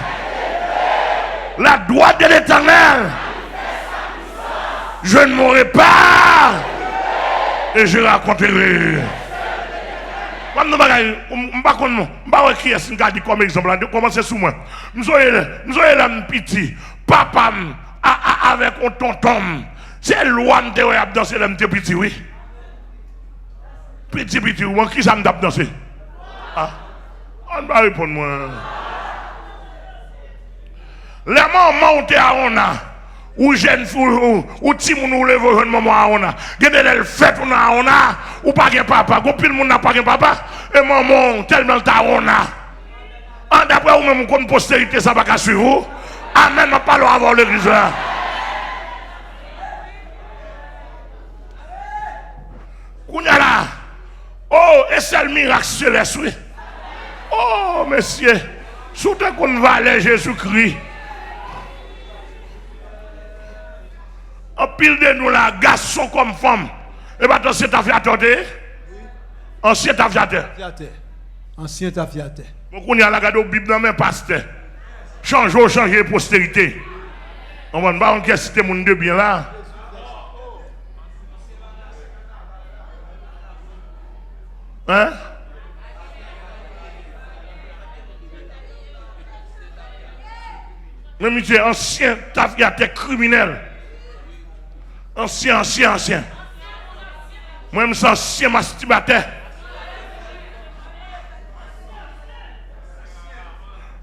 La droite de l'Éternel. Je ne mourrai pas. Et je raconterai. Je ne sais pas qui est-ce qui a dit comme exemple. Commencez sous moi. Nous sommes petit. Papa avec un tonton. C'est loin de danser le petit, oui. Petit, oui. Qui ça me tape danser? Ah. On va répondre moi. Les mamans ont été à Ona. Ou jeune fou, ou ti moun ou levo jeune maman à Ona. Gade le fait on a Ona. Ou pas gen papa. Gon pile moun n'a pas gen papa. Et maman tellement ta Ona. En d'après ou même qu'on postérité ça va qu'à suivre. Amen, on parle avant l'église là. Kounya là. Oh, et c'est le miracle céleste, oui. Oh, monsieur, surtout qu'on va aller Jésus-Christ. En pile de nous là, garçons comme femmes. Et bien, ancien aviateur. Ancien aviateur. Ancien aviateur. Donc, on y a la garde au Bible dans mes pasteurs. Changer postérité. On va pas en citer mon de bien là. Hein? Mais monsieur, ancien aviateur criminel. Ancien. Moi-même, c'est ancien masturbateur.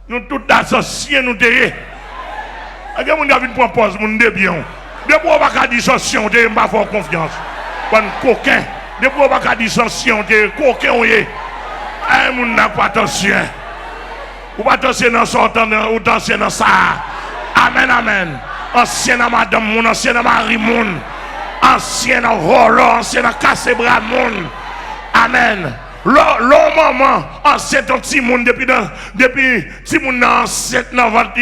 Nous tous anciens, nous derrière. Il y a des gens qui ont une pause, nous bien. Des fois, on va dire ancien, on ne pas faire confiance. Pas coquin. Des fois, on va dire ancien, on est coquin. On n'a pas ancien. Ou pas ancien dans sortant, ou ancien dans ça. Amen. Ancien dans madame, mon ancien dans Marie, mon ancien dans volant, ancien dans casse-bras, mon. Amen. L'homme maman, ancien ton petit monde depuis petit monde dans ancien dans ventre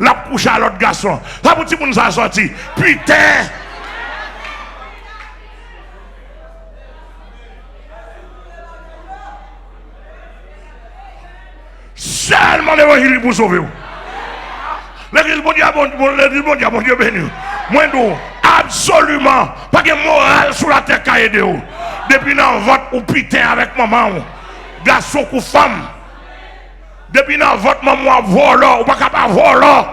la couche à l'autre garçon. Ça pour petit monde ça sorti. Putain. Seulement l'évangile pour sauver vous. L'église bon Dieu, bon Dieu béni. Moi, nous, absolument, pas de morale sur la terre qui a aidé. Depuis dans votre ou putain avec maman, garçon ou femme. Depuis dans votre maman, volant, ou pas capable volant.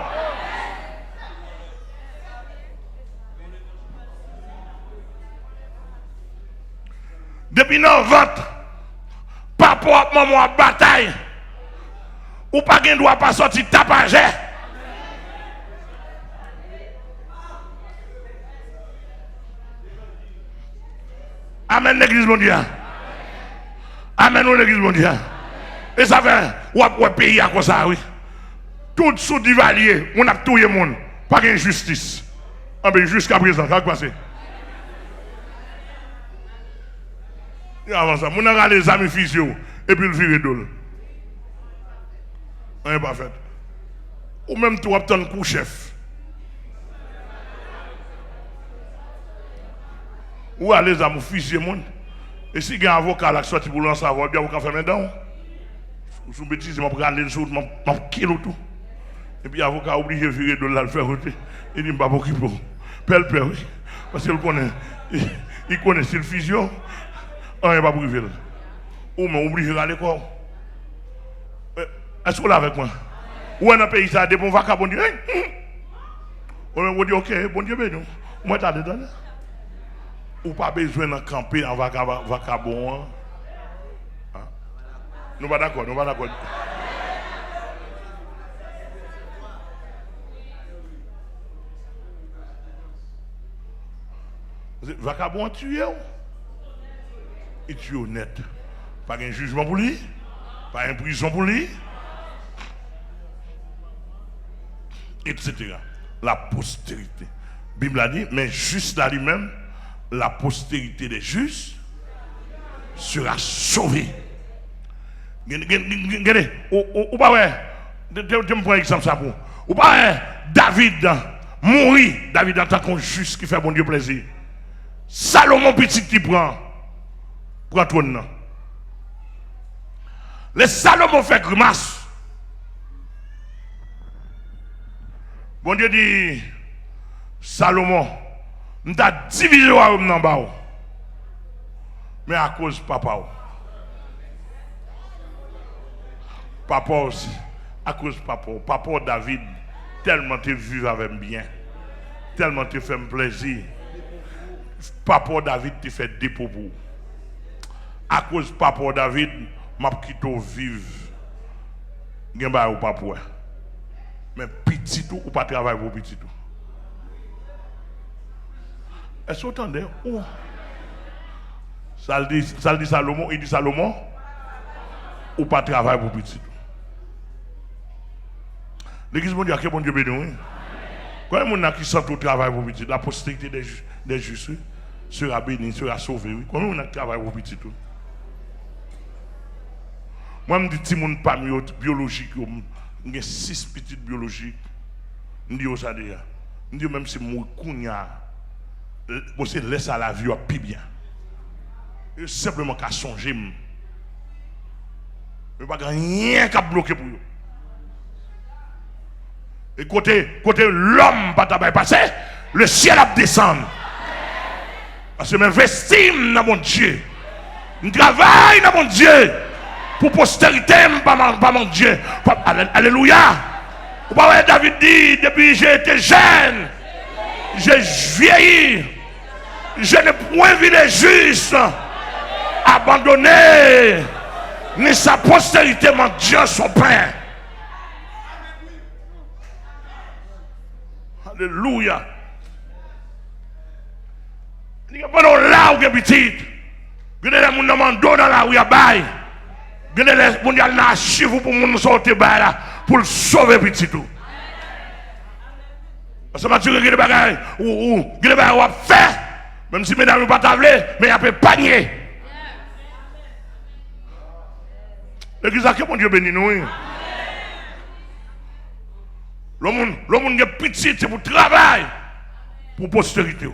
Depuis dans votre papa. Papa ou maman à bataille. Ou pas de droit pas sortir tapager. Amen l'église mondiale. Amen l'église mondiale. Et ça fait, ou pays à quoi ça, oui. Tout sous divalier, on a tout le monde. Pas de justice. Ah ben jusqu'à présent, qu'est-ce qui passe? Avant ça, on a les amis physio et puis le viré d'eau. On n'est pas fait. Ou même tu as un coup chef. Ou à les amis physio monde. Et si il y a un avocat qui sorti pour l'en savoir, bien avocat fait maintenant. Sous bêtise, je vais regarder le jour, je vais kilo tout. Et puis l'avocat a obligé de virer de là, le faire rôter. Il dit, je ne vais pas m'occuper. Père, oui. Parce qu'il connaît, il connaît le physio. On n'est pas privé. Ou m'a obligé d'aller quoi? Est-ce que vous avec moi? Ou dans un pays, ça a des bons vacances, bon Dieu. On m'a dit, ok, bon Dieu, ben nous. Moi, t'as dedans. Ou pas besoin de camper en vacabon. Nous ne sommes pas d'accord, nous ne sommes pas d'accord. Vacabon tué. Il tue honnête. Pas un jugement pour lui, pas une prison pour lui, etc. La postérité. La Bible a dit, mais juste là lui-même, la postérité des justes sera sauvée. Regardez, ou pas ouais, je me prends un exemple ça pour. Ou pas ouais, David mourit, David en tant que juste qui fait bon Dieu plaisir. Salomon petit qui prend trône. Les Salomon fait grimace. Bon Dieu dit, Salomon, nous avons divisé le bas. Mais à cause de papa. Papa aussi. À cause de papa. Papa David, tellement tu vis avec bien. Tellement tu fais plaisir. Papa David te fait dépôt pour. À cause de papa David, m'a quitté vivre. Gen ba ou pas pour. Mais petit tout ou pas travailler pour petit tout. Est-ce que vous entendez? Oh. Ça dit Salomon, il dit Salomon, ou pas travailler pour petit tout. L'église mondiale, que bon Dieu bénisse. Quand il y a qui sent au travail pour petit, la postérité des justes sera bénie, sera sauvée. Quand il y a qui travaille pour petit tout. Moi, je dis que les gens biologiques, il y a 6 petites biologiques. Je dis ça déjà. Je dis même si je laisse à la vie, plus bien. Je simplement qu'à songer. Je ne pas rien qu'à bloquer pour eux. Et côté l'homme pas passer, le ciel a descendu. Parce que je m'investis dans mon Dieu. Je travaille dans mon Dieu. Pour postérité, pas mon Dieu. Alléluia. David dit, depuis que j'ai été jeune, j'ai vieilli, je n'ai point vu les justes abandonnés, ni sa postérité, mon Dieu, son pain. Alléluia. Il y a pas de là où il y a petit. Il y a des gens qui dans la rue à bail. Il y a des gens qui ont archive pour nous sortir là pour sauver petit tout. Parce que tu regardes des bagages ou des bagages à faire, même si mesdames ne pas tablé, mais il y a pas panier. L'église a que mon Dieu béni nous. Le monde est petit, c'est pour travail, pour postérité.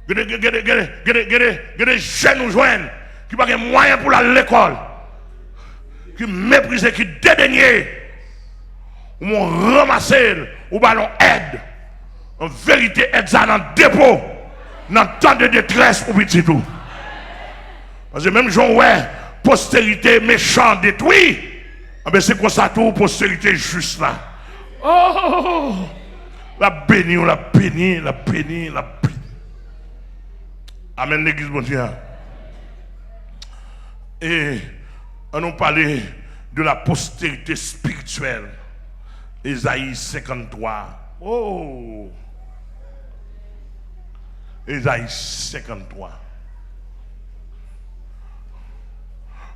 Il y a des jeunes nous joignent qui n'ont pas de moyens pour aller à l'école, qui méprisent, qui dédaignent, ou m'ont ramassé, ou ballon aide. En vérité, aide ça dans le dépôt, dans le temps de détresse pour petit tout. Parce que même Jean, ouais, postérité méchante détruite. Ah ben c'est quoi ça tout, postérité juste là. Oh, la bénie, la bénie, la bénie, la bénie. Amen, l'église, bon Dieu. Et on nous parlait de la postérité spirituelle. Ésaïe 53. Oh! Ésaïe 53.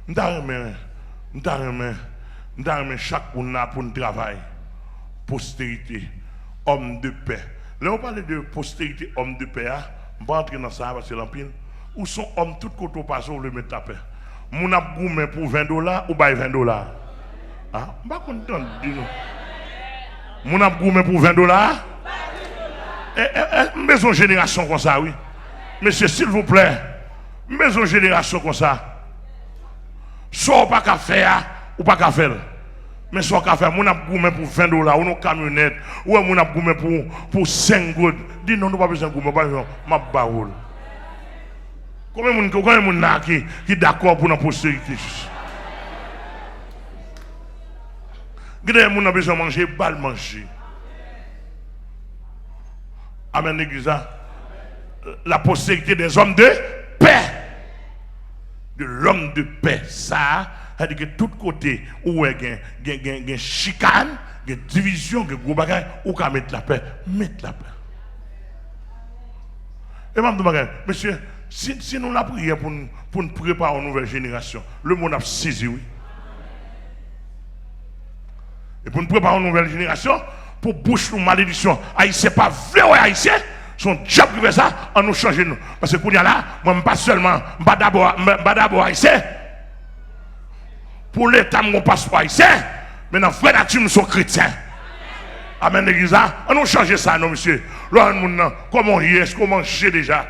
Nous avons chaque monde pour un travail. Postérité, homme de paix. Là, on parle de postérité, homme de paix. On va entrer dans ça parce que l'empile. Où sont hommes tout côté au passé, on le met à paix. Mon a goumé pour $20 ou $20. Ah, je ne suis pas content de dire. Mon a goumé pour $20. Maison génération comme ça, oui. Monsieur, s'il vous plaît, maison génération comme ça. Soit pas qu'à faire ou pas qu'à faire. Mais soit qu'à faire, mon a goumé pour $20 ou nos camionnettes, ou mon a goumé pour 5 gouttes. Dis non, nous pas besoin de goumé, pas besoin de ma baoule. Combien de gens qui sont d'accord pour la postérité? Combien de gens ont besoin de manger, bal manger. Amen, l'église. La postérité des hommes de paix. De l'homme de paix. Ça, c'est-à-dire que tout côté où il y a chicane, il y a division, il y a gros bagages, où on mettre la paix. Mettre la paix. Et je me dis, monsieur, si nous la prière pour nous préparer une nouvelle génération, le monde a saisi, oui. Et pour nous préparer une nouvelle génération, pour boucher nos malédictions, haïtien pas vrai ou haïtien, son job qui fait ça, on nous change nous. Parce que pour y a là, moi, je pas seulement, je d'abord haïtien. Pour l'État, je passe pas haïtien, mais dans la vraie nature, nous sommes chrétiens. Amen, l'église. On nous change ça, non, monsieur. Là, comment y est, comment j'ai déjà.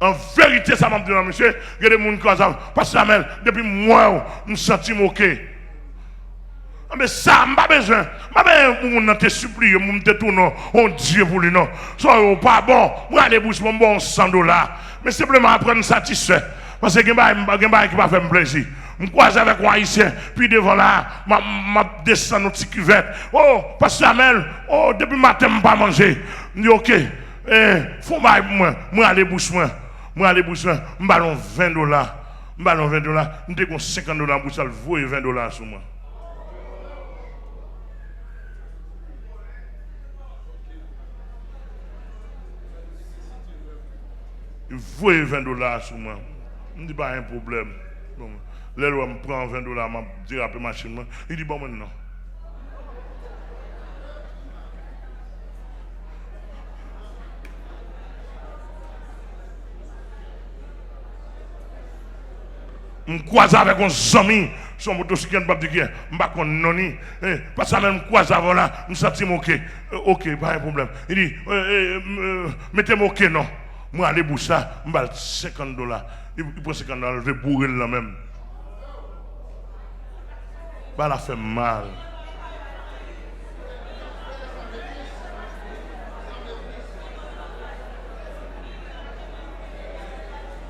En vérité, ça m'a dit, monsieur, il y a des gens qui ont parce que depuis moi, je me sens moqué. Mais ça, je n'ai pas besoin. Je ne te supplie, je ne te tourne, on Dieu pour lui, non. Soit pas bon, je vais aller boucher mon bon $100. Mais simplement après, me satisfait. Parce que je ne vais pas faire plaisir. Je me croise avec un haïtien, puis devant là, je descends dans petite cuvette. Oh, parce que oh, depuis le matin, je ne pas manger. Je dis, ok, faut moi aller boucher moi. Moi, aller boucher, je ballon $20. Je ballon $20. Je dis $50 pour ça, je voyais $20 sur moi. Je voyais $20 sur moi. Je ne dis pas un problème. Bon, là, je prends $20, je dis après machine. Il dit bon, maintenant. Je me croise avec un ami, son motocyclette, je ne sais pas, je ne sais pas non. Parce que je me croise avant là, je me sens ok. Ok, pas un problème. Il dit, mettez-moi ok, non. Moi, aller pour ça, je vais $50. Il prend $50, je vais bourrer là même. Ça fait mal.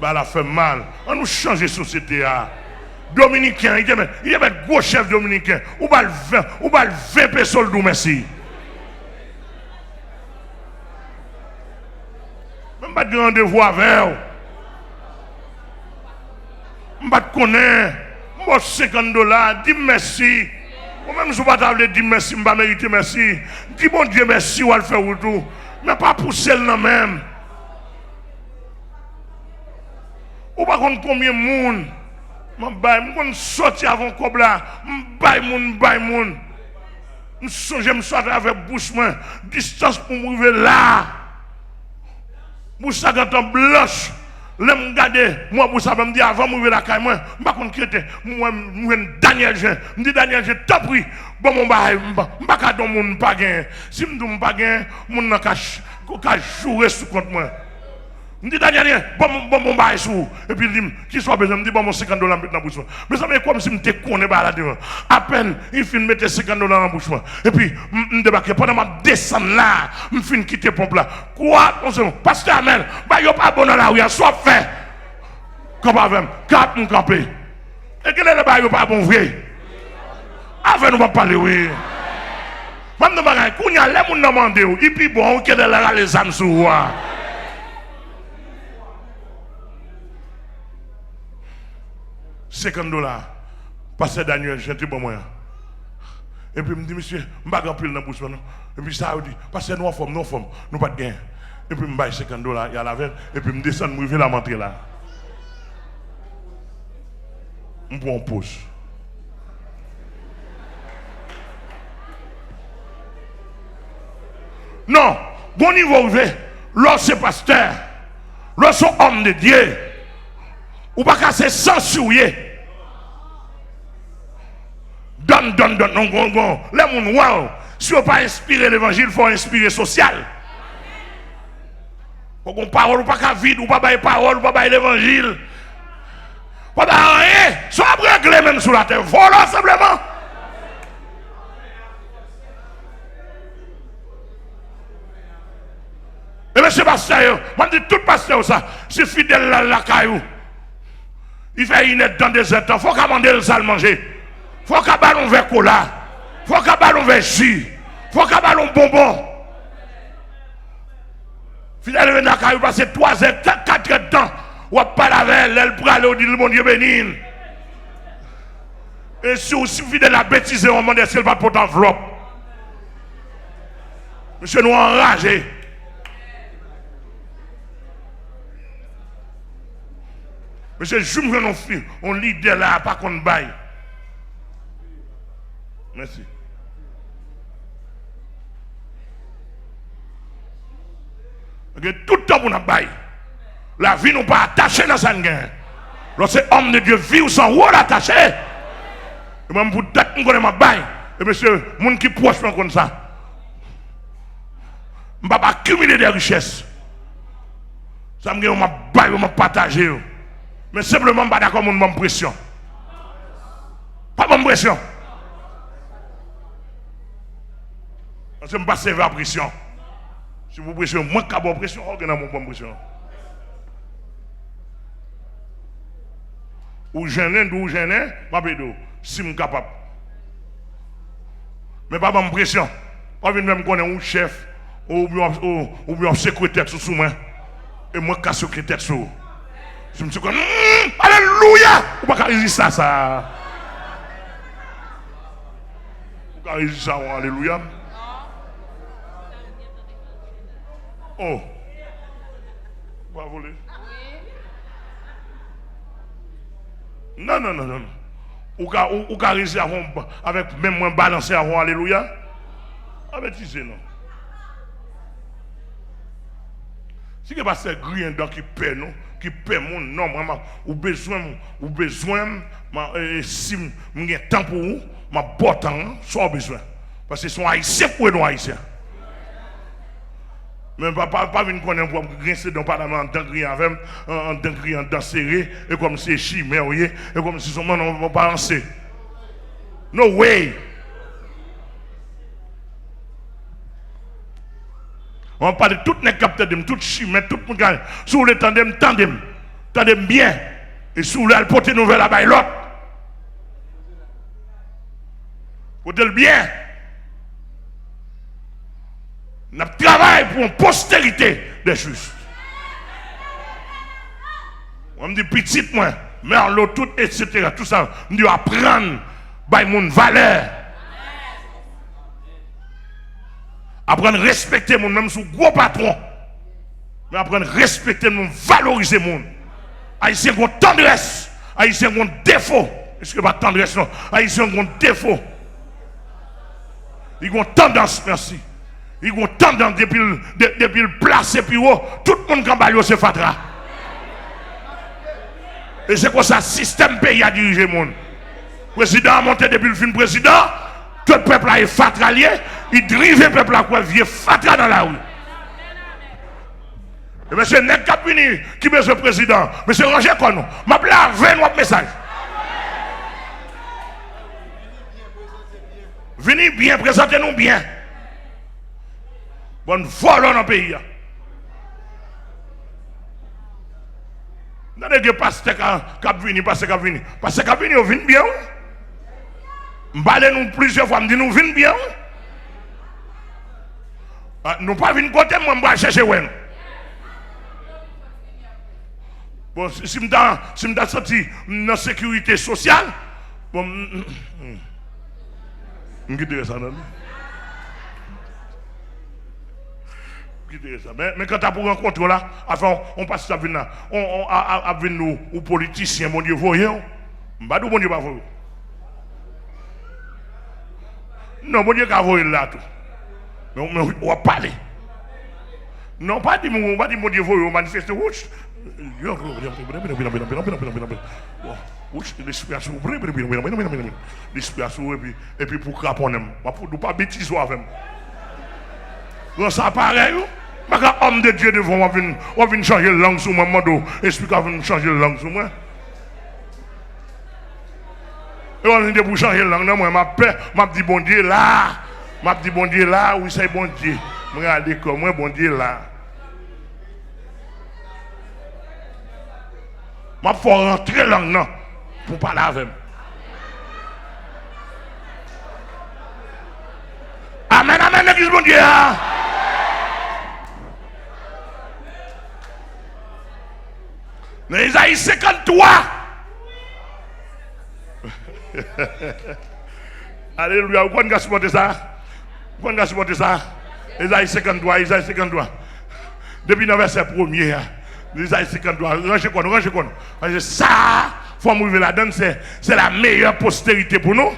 Ça fait mal. On nous change de société. Dominicain, il y a un gros chef dominicain. Ou va le 20 personnes, merci. Je ne vais pas de rendez-vous avec vous. Je ne vais pas te connaître. Je vais $50. Dis merci. Moi-même, je ne vais pas te dire merci. Je ne vais pas mériter merci. Dis bon Dieu merci, ou va le faire tout. Mais pas pour celle-là même. Ou pas combien de monde. Je vais sortir avant le là. Je me sortir avec bouche. Distance pour m'arriver là. Bouche ça quand on blanche. Là, je regarde, moi, pour ça, je me dis avant de m'ouvrir la caille, moi, je ne sais pas moi, Daniel Jean. Je me dis, Daniel Jean, t'as pris. Bon, je ne sais pas si je ne pas gagner. Si je ne pas gagner, je ne peux pas jouer sur contre moi. Je me dis, Daniel, bon, bail sous. Et puis, il dit, qui soit besoin, je me dis, bon, mon $50 dans la bouche. Mais ça m'est comme si je me connais là-dedans. À peine, il finit de mettre $50 dans la bouche. Et puis, je débarque. Pendant que je descends là, je finis de quitter la pompe là. Quoi? Pasteur Amel, il n'y a pas bon dans la rue, soit fait. Comme avec, cap mon campé. Et quel est le bail, pas bon vrai? Avec nous, on va parler, oui. Même de bagaille, quand il y a les gens qui demandent, et puis bon, quel est les âmes sur moi? $50. Pasteur Daniel, j'ai pour moi. Et puis, il me dit, monsieur, je ne vais pas pile dans la bouche. Et puis, ça, il dit, pasteur, nous sommes, nous pas de gain. Et puis, je me $50, il y a la veille. Et puis, je descends, je vais la montrer là. Je prends en pause. Non, bon niveau, lorsque c'est pasteur, lorsque c'est homme de Dieu, ou pas qu'à se censurer. Donne, non. Les gens, wow. Si on ne pas inspirer l'évangile, il faut inspirer social. Faut qu'on parole, ou pas qu'à vide, ou pas bailler parole, ou pas bailler l'évangile. Pas de rien. Soit régler même sur la terre. Voilà simplement. Et monsieur pasteur, moi je dis tout pasteur ça, c'est fidèle là, la caillou. Il fait une aide dans des états, il faut qu'il mande le sale manger. Il faut qu'il ballon vers cola. Il faut qu'il ballon vers jus. Il faut qu'il ballon bonbon. Fidèle dans la caillou, passer 3 heures, 4 heures de temps. Ou pas la veille, elle peut aller au dit le bon Dieu béni. Et si aussi fidèle la bêtise, on demande est-ce qu'elle va pour enveloppe. Monsieur nous enragé. Monsieur, je me fais on leader là, pas qu'on baille. Merci. Tout le temps, on a baille. La vie n'est pas attachée dans sa guerre. Lorsque homme de Dieu vit ou sans rôle attaché. Et moi, pour tête, je connais ma baille. Et monsieur, les gens qui proche comme ça. Je ne vais pas accumuler des richesses. Ça me dit, on m'a baille, on m'a partagé. Mais simplement, je ne suis pas d'accord avec mon pression. Pas mon pression. Parce que je ne suis pas servi à pression. Si vous pressionnez, moi qui ai bonne pression, je vais mon bonne pression. Ou gêné, ou gêné, si je suis capable. Mais pas mon pression. Pas venir même connaître un chef ou bien un secrétaire sous moi. Et moi qui ai secrétaire sous. Je me suis dit, alléluia! Vous ne pouvez pas résister ça. Vous ne pouvez pas résister ça, alléluia. Oh. Vous va voler. Non. Vous pouvez résister avec même moins balancer avant, alléluia. Avertissez, non. Si vous passez grien dans qui paie, non? Qui paie mon nom, ou besoin, si j'ai temps pour vous, ma botte, soit besoin. Parce que ce sont haïtiens pour nous haïtiens. Mais pas venir connaître pour grincer dans le parlement en dangrian avec, en dangrian dans serré, et comme si c'est chimère, et comme si son monde ne va pas lancer. No way! On parle de toutes les capteurs, de toutes les chimères, tout le monde. Sous le tandem, tandem bien. Et sous le porter nouvelle à l'autre. Porter le bien. On travaille pour une postérité des justes. On me dit petit, moi, mais en l'eau, tout, etc. Tout ça, on dit apprendre, by mon valeur. Apprendre à respecter mon même sous gros patron. Mais apprendre à respecter mon, valoriser mon. Haïtien ont tendresse. Haïtien ont défaut. Est-ce que pas tendresse non? Haïtien ont défaut. Ils ont tendance, merci. Ils ont tendance depuis le placé puis haut. Tout le monde qui c'est fatra. Et c'est comme ça le système pays a dirigé le monde. Le président a monté depuis le film président. Tout le peuple a été fatralié. Il drive le peuple à quoi vieux fatra dans la rue. Et monsieur Nek Kapini qui est le président. Monsieur Roger Kono, m'a appelé à 20 messages. Venez bien, présentez-nous bien. Bonne vol dans le pays. Vous n'avez pas pasteur qui venu, pasteur qui venu. Pasteur qui venu, vous venez bien. Nous plusieurs fois, nous nous venons bien. Nous pas venir côté, moi, je vais chercher. Bon, si je me senti dans la sécurité sociale, bon, je vais ça, non? Mais quand tu as pour rencontrer là, enfin, on passe à venir là, on venir nous, aux politiciens, mon Dieu, voyons. Pas d'où mon Dieu va voir. Non, mon Dieu va voir là tout. Mais on va parler. Non, pas dire mon Dieu voyons, manifester. Et puis pour craponner, pour pas bêtiser avec. Quand ça pareil, homme de Dieu devant on vient changer de langue sur moi, explique qu'on vient changer de langue sur moi. Et on vient pour changer de langue, moi, m'a dit bon Dieu là, oui c'est bon Dieu. Je regarde comme moi, bon Dieu là. Je faut rentrer langue non, pour parler avec moi. Amen, amen, l'église bon Dieu. Dans Isaïe 53. Alléluia. Vous pouvez supporter ça? Vous pouvez supporter ça? Isaïe 53, Isaïe 53. Depuis le verset premier, Isaïe 53, rangez quoi. Ça, il faut m'ouvrir la donne, c'est la meilleure postérité pour nous.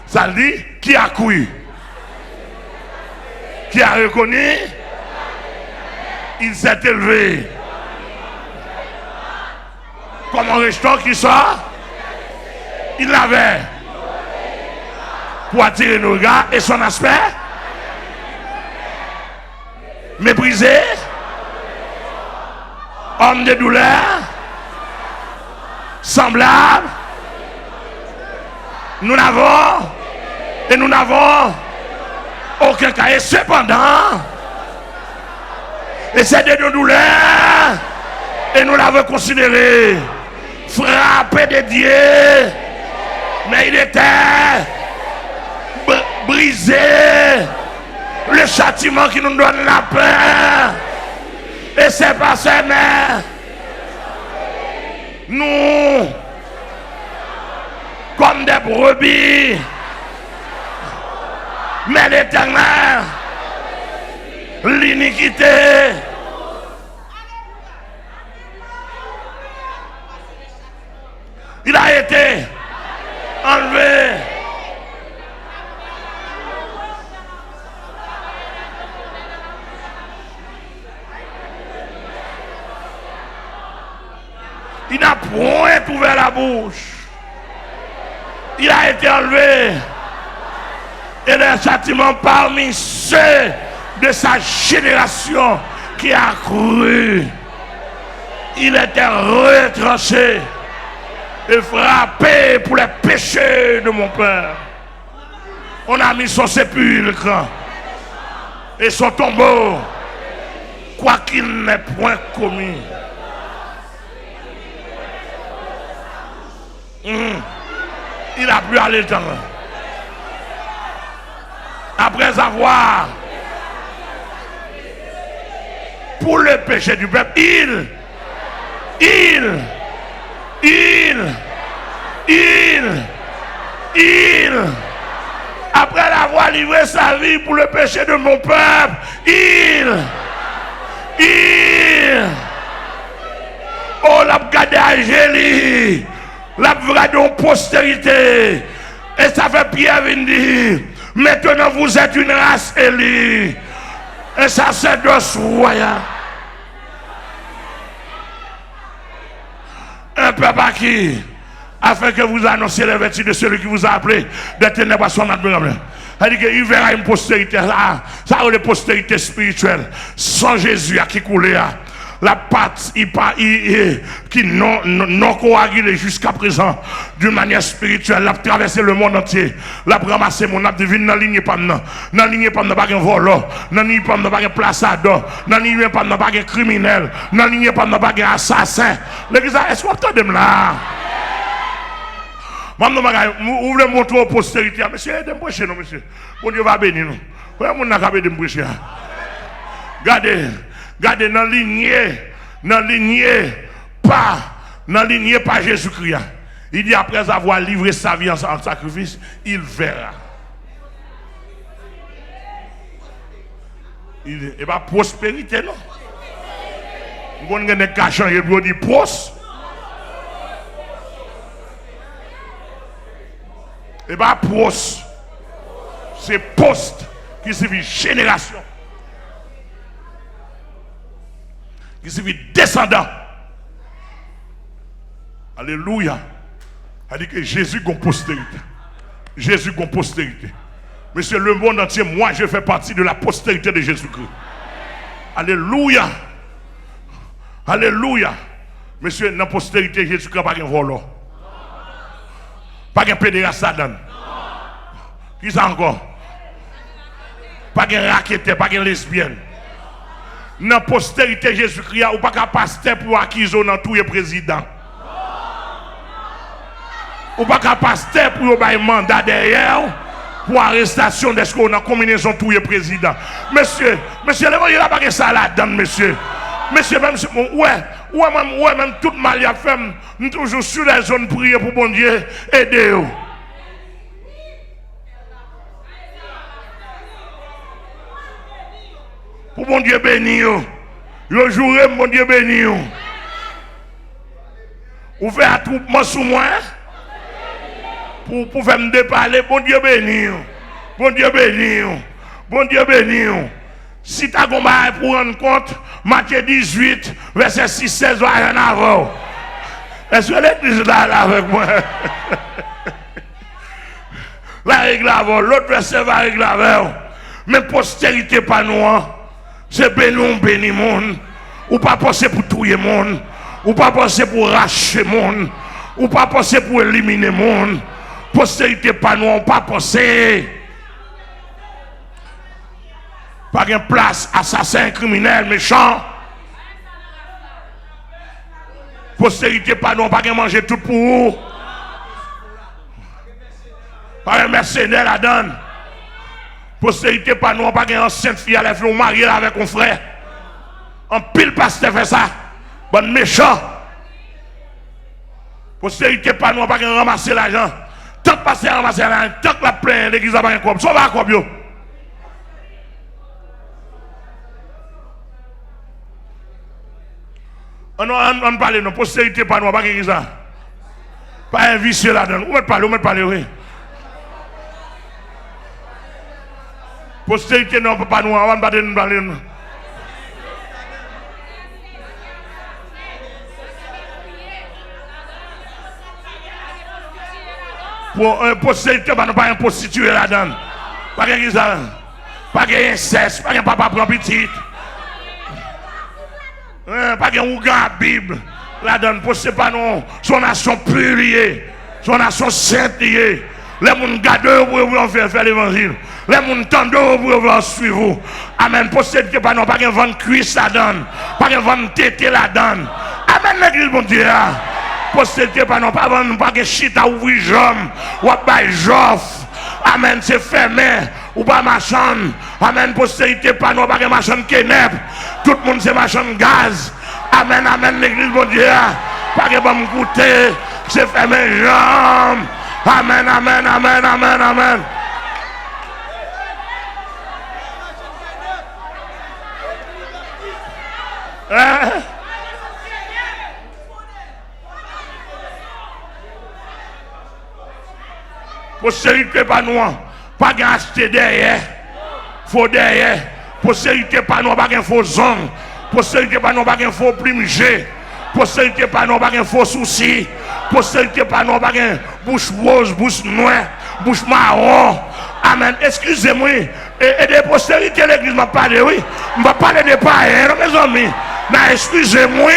Ça dit, qui a cru? Qui a reconnu? Il s'est élevé. Comme un rejeton qui sort, il l'avait pour attirer nos regards et son aspect méprisé, homme de douleur, semblable. Nous n'avons aucun cas. Et cependant, et c'est de nos douleurs, et nous l'avons considéré frappé de Dieu, mais il était brisé. Le châtiment qui nous donne la paix, et c'est par ses mains, nous, comme des brebis, mais l'Éternel, l'iniquité, il a été enlevé. Il n'a point ouvert la bouche. Il a été enlevé. Et le châtiment parmi ceux de sa génération qui a cru. Il était retranché et frappé pour les péchés de mon père. On a mis son sépulcre et son tombeau, quoiqu'il n'ait point commis. Il a pu aller dans. Après avoir, pour le péché du peuple, après l'avoir livré sa vie pour le péché de mon peuple, oh, l'a gardé à Gélie, l'a gardé en postérité, et ça fait Pierre venir dire, maintenant vous êtes une race élue, un sacerdoce royal, un peuple acquis, afin que vous annonciez les vertus de celui qui vous a appelé des ténèbres à son admirable. C'est-à-dire qu'il verra une postérité là, ça a une postérité spirituelle, sans Jésus à qui coulait. La pâte qui non coagulée jusqu'à présent d'une manière spirituelle, l'a traversé le monde entier, l'a ramassé mon âme divine dans la ligne pas dans la ligne pas pas un voleur, dans la ligne pas pas un plaçador, dans la ligne pas pas un criminel, dans la ligne pas pas un assassin. L'église, est-ce que vous entendez là? Vous voulez montrer aux postérités, monsieur, aidez-moi prêcher, non, monsieur. Bon Dieu va bénir nous. Vous voyez, mon acabé de me prêcher. Regardez dans la lignée, pas dans la lignée par Jésus-Christ, il dit après avoir livré sa vie en sacrifice, il verra. Et pas prospérité, non? Vous avez des cachants, il doit dire pros. Et pas pros. C'est poste qui signifie génération. Qui signifie descendant. Alléluia. Elle dit que Jésus a une postérité. Jésus a une postérité. Monsieur, le monde entier, moi, je fais partie de la postérité de Jésus-Christ. Alléluia. Alléluia. Monsieur, dans la postérité, Jésus-Christ n'a pas de volant. Pas de pédéraste Satan. Qui ça encore? Pas de raquette, pas de lesbienne. Dans la postérité, Jésus-Christ, ou pas de pasteur pour acquisition dans tous les présidents. Ou pas de pasteur pour un mandat derrière. Pour arrestation de ce qu'on a combinaison tous les présidents. Monsieur, l'évangile n'a pas que ça là-dedans, monsieur. Monsieur, même, même tout mal a fait, nous toujours sur la zone prier pour bon Dieu, aider-vous. Pour bon Dieu bénir. Je jouerai, mon Dieu bénir. Vous faites attroupement sous moi. Pour faire me déparler, bon Dieu béni. Bon Dieu béni. Bon Dieu béni. Si tu as combat pour rendre compte, Matthieu 18, verset 6, 16, va en avant. Est-ce que l'église là avec moi? La règle avant, l'autre verset va régler avec. Mais postérité pas nous. C'est béni monde. Ou pas penser pour tout le monde. Ou pas penser pour racheter monde. Ou pas penser pour éliminer monde. Postérité pas nous, on pas penser. Pas de place, assassin, criminel, méchant. Postérité pas nous, pas de manger tout pour vous. Pas de mercenaire la donne. Postérité pas nous, pas de ancienne fille à la fille, mariée avec un frère. En pile pasteur fait ça. Bon méchant. Postérité pas nous, pas de ramasser l'argent. Tant que passer à ramasser l'argent, tant que la plaine l'église a pas un corps. Sauve un corps. On parle, non, postérité pas nous, pas de ça. Pas un vicieux là-dedans. Où me parler, oui. Postérité non, pas nous, on va parler, nous parler. Pour un postérité, pas un prostitué là-dedans. Pas de ça. Pas de inceste, pas de papa prend petit. Pas de ougan à Bible. Là-dedans, c'est pas non. Son nation pure, son nation sainte. Les gens gardent pour faire l'évangile. Les gens tendent pour suivre. Amen. Postérité, pas non. Pas de vendre cuisse là-dedans. Pas de vendre tété là-dedans. Amen, l'église, bon Dieu. Postérité pas non, pas vendre, pas que chita ouvrir jambe, ou pas joff. Amen, c'est fermé, ou pas machin. Amen, postérité pas non, pas que machin kenep. Tout le monde c'est machin gaz. Amen, amen, l'église, bon Dieu. Pas que bon goûter, c'est fermé jambe. Amen, amen, amen, amen, amen. Postérité pas nous, pas d'acheter derrière, faut derrière. Postérité pas nous, pas de faux zong. Postérité pas nous, pas de faux primigé. Postérité pas nous, pas de faux soucis. Postérité pas nous, pas de bouche rose, bouche noire, bouche marron. Amen. Excusez-moi. Et des postérités, l'église m'a parlé, oui. Je vais parler de païens, mes amis. Mais excusez-moi.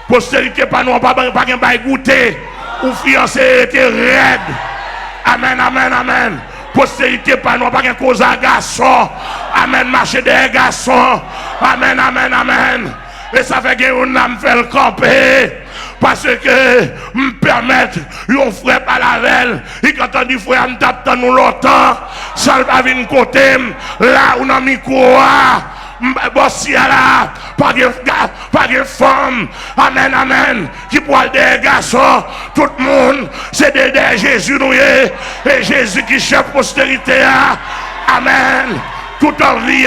Postérité pas nous, pas de goûter. Ou fiancé était raide. Amen, amen, amen. Postérité pas nous, pas de cause à garçon. Amen, marcher des garçons. Amen, amen, amen. Et ça fait que on a me fait le camper. Parce que me permettre, un frère par la veille, et quand on dit frère, on tape dans nous longtemps, ça va venir côté, là où on a mis quoi, bossi là, pas de femme, amen, amen, qui pourra des garçons, tout le monde, c'est de Jésus nous et Jésus qui chef postérité, amen. Toute envie,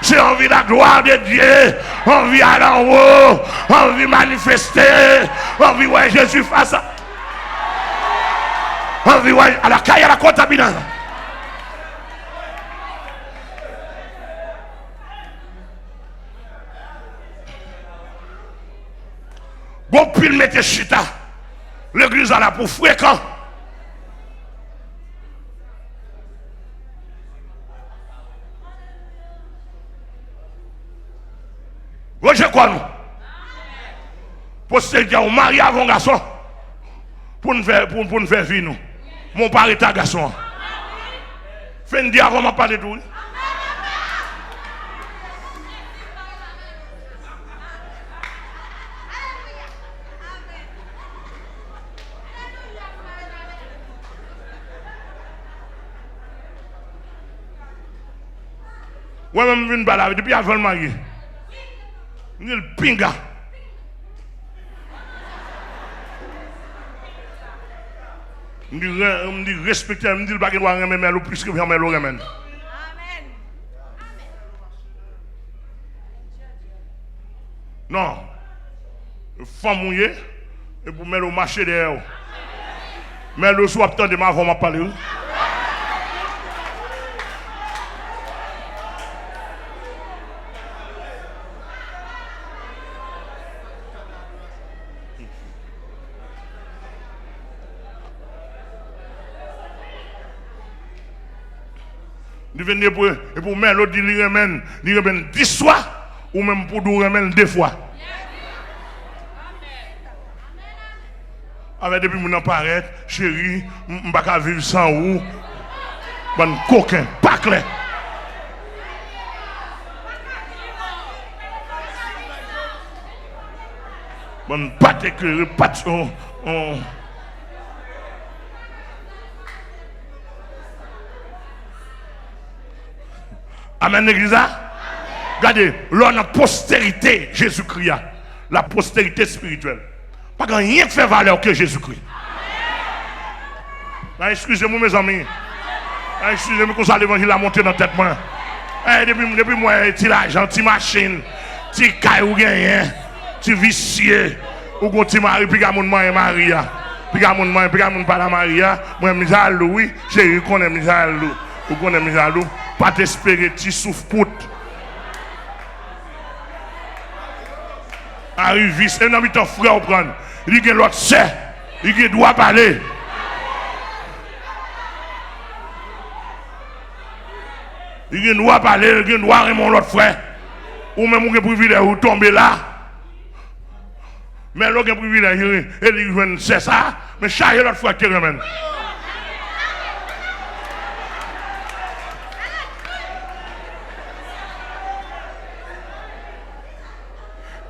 c'est envie de la gloire de Dieu, envie aller en haut, envie manifester, envie ouais Jésus face à. Envie ouais à la caille à la contamination. Bon pile mette chita, l'église à la pour fréquent. Roger quoi nous? Pour se dire, on marie avant garçon. Pour nous faire vivre nous. Mon père est un garçon. Fait une dire avant de parler de tout. Ouais, même une balade depuis avant le marié. Ni le pinga. Me dit respecter, me dit le bagage doit remettre le plus que jamais le remettre. Amen. Non. Femme mouillée et pour mettre au marché derrière. Mais le soir temps de ma avant m'a parlé. Nous venons pour mettre l'autre, il remène 10 fois, ou même pour nous remène 2 fois. Avec depuis mon apparaît, chérie, je ne peux pas vivre sans vous. Bon coquin, pas clair. Bon pas éclairé, pas de. Amen, l'église. Regardez, l'on a postérité Jésus-Christ, la postérité spirituelle. Pas grand rien qui fait valeur que Jésus-Christ. Excusez-moi, mes amis. Excusez-moi, qu'on ça l'évangile a monté dans la tête. Depuis moi, petit l'argent, petit machine, petit caille ou rien, petit vicieux, ou qu'on petit mari, puis qu'on m'a Maria. Puis qu'on pas la Maria. Moi, je suis jaloux, oui. J'ai qu'on est jaloux. Ou qu'on est jaloux. Pas t'espérer, tu souffres pour. Arrive, c'est un ami ton frère au prendre. Il y a l'autre sœur, il doit parler. Il doit parler, il doit remonter l'autre frère. Ou même un privilège ou tomber là. Mais l'autre privilège, il c'est ça, mais chaque l'autre frère qui remène.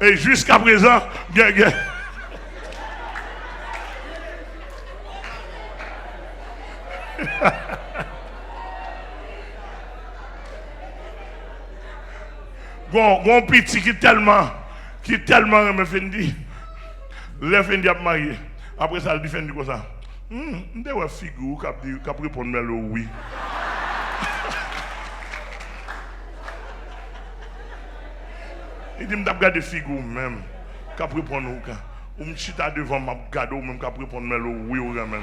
Et jusqu'à présent, Bon petit qui tellement me fait dire, le fait dire marié. Après ça, il fait dire comme ça. On a une figure qui a répondu le oui. Il dit, je vais regarder des figures même. Qui a répondu au cas. Ou je suis devant ma garde ou même qui a répondu le oui ou même.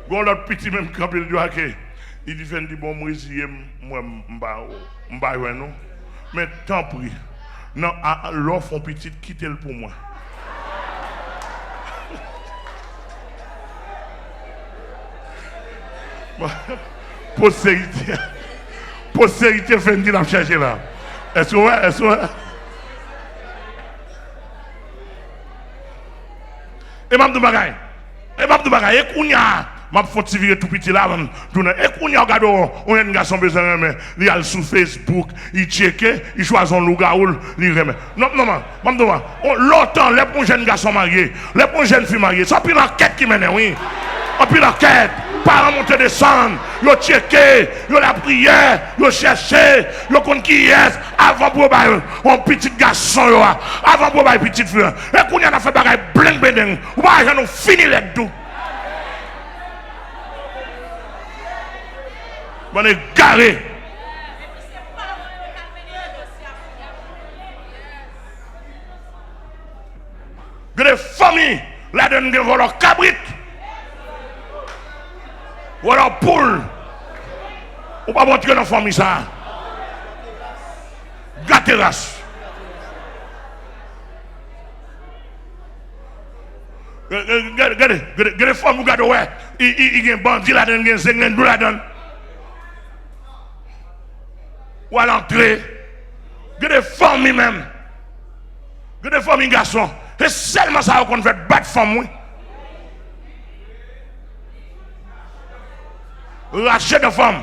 Bon, l'autre petit même qui a dit, il dit, bon, moi, je non. Mais tant pis. Non, l'offre en petit, quittez-le pour moi. Postérité. Postérité fait une chercher là. Est-ce que et m'a de bagaille. Et kounya m'a fait virer tout petit là et kounya regarde on a un garçon besoin mais il a sur Facebook, il check, il choisit un loup-garou, il remet. Non, m'a de longtemps les pour jeune garçon marié, les pour jeune fille mariée, ça puis l'enquête qui mène oui. En plus l'enquête, parents monter descendre, yo checké, yo la prière, yo cherché, yo connaît qui est, avant pour bailler un petit garçon yo, avant pour bailler petite fille. Et qu'on y a fait bagaille bling bling, ou pas nous fini les tout. On est garé. Des familles, là-dedans, ils volent cabrit, voilà poule. On va montrer dans la famille ça. Gâteras. Regardez, les femmes, regardez, ouais, il y a un bandit là-dedans, il y a un zenglen là-dedans. Ou à l'entrée, des familles même, des familles garçons. Et seulement ça qu'on fait battre femme, oui. Racheter de femmes.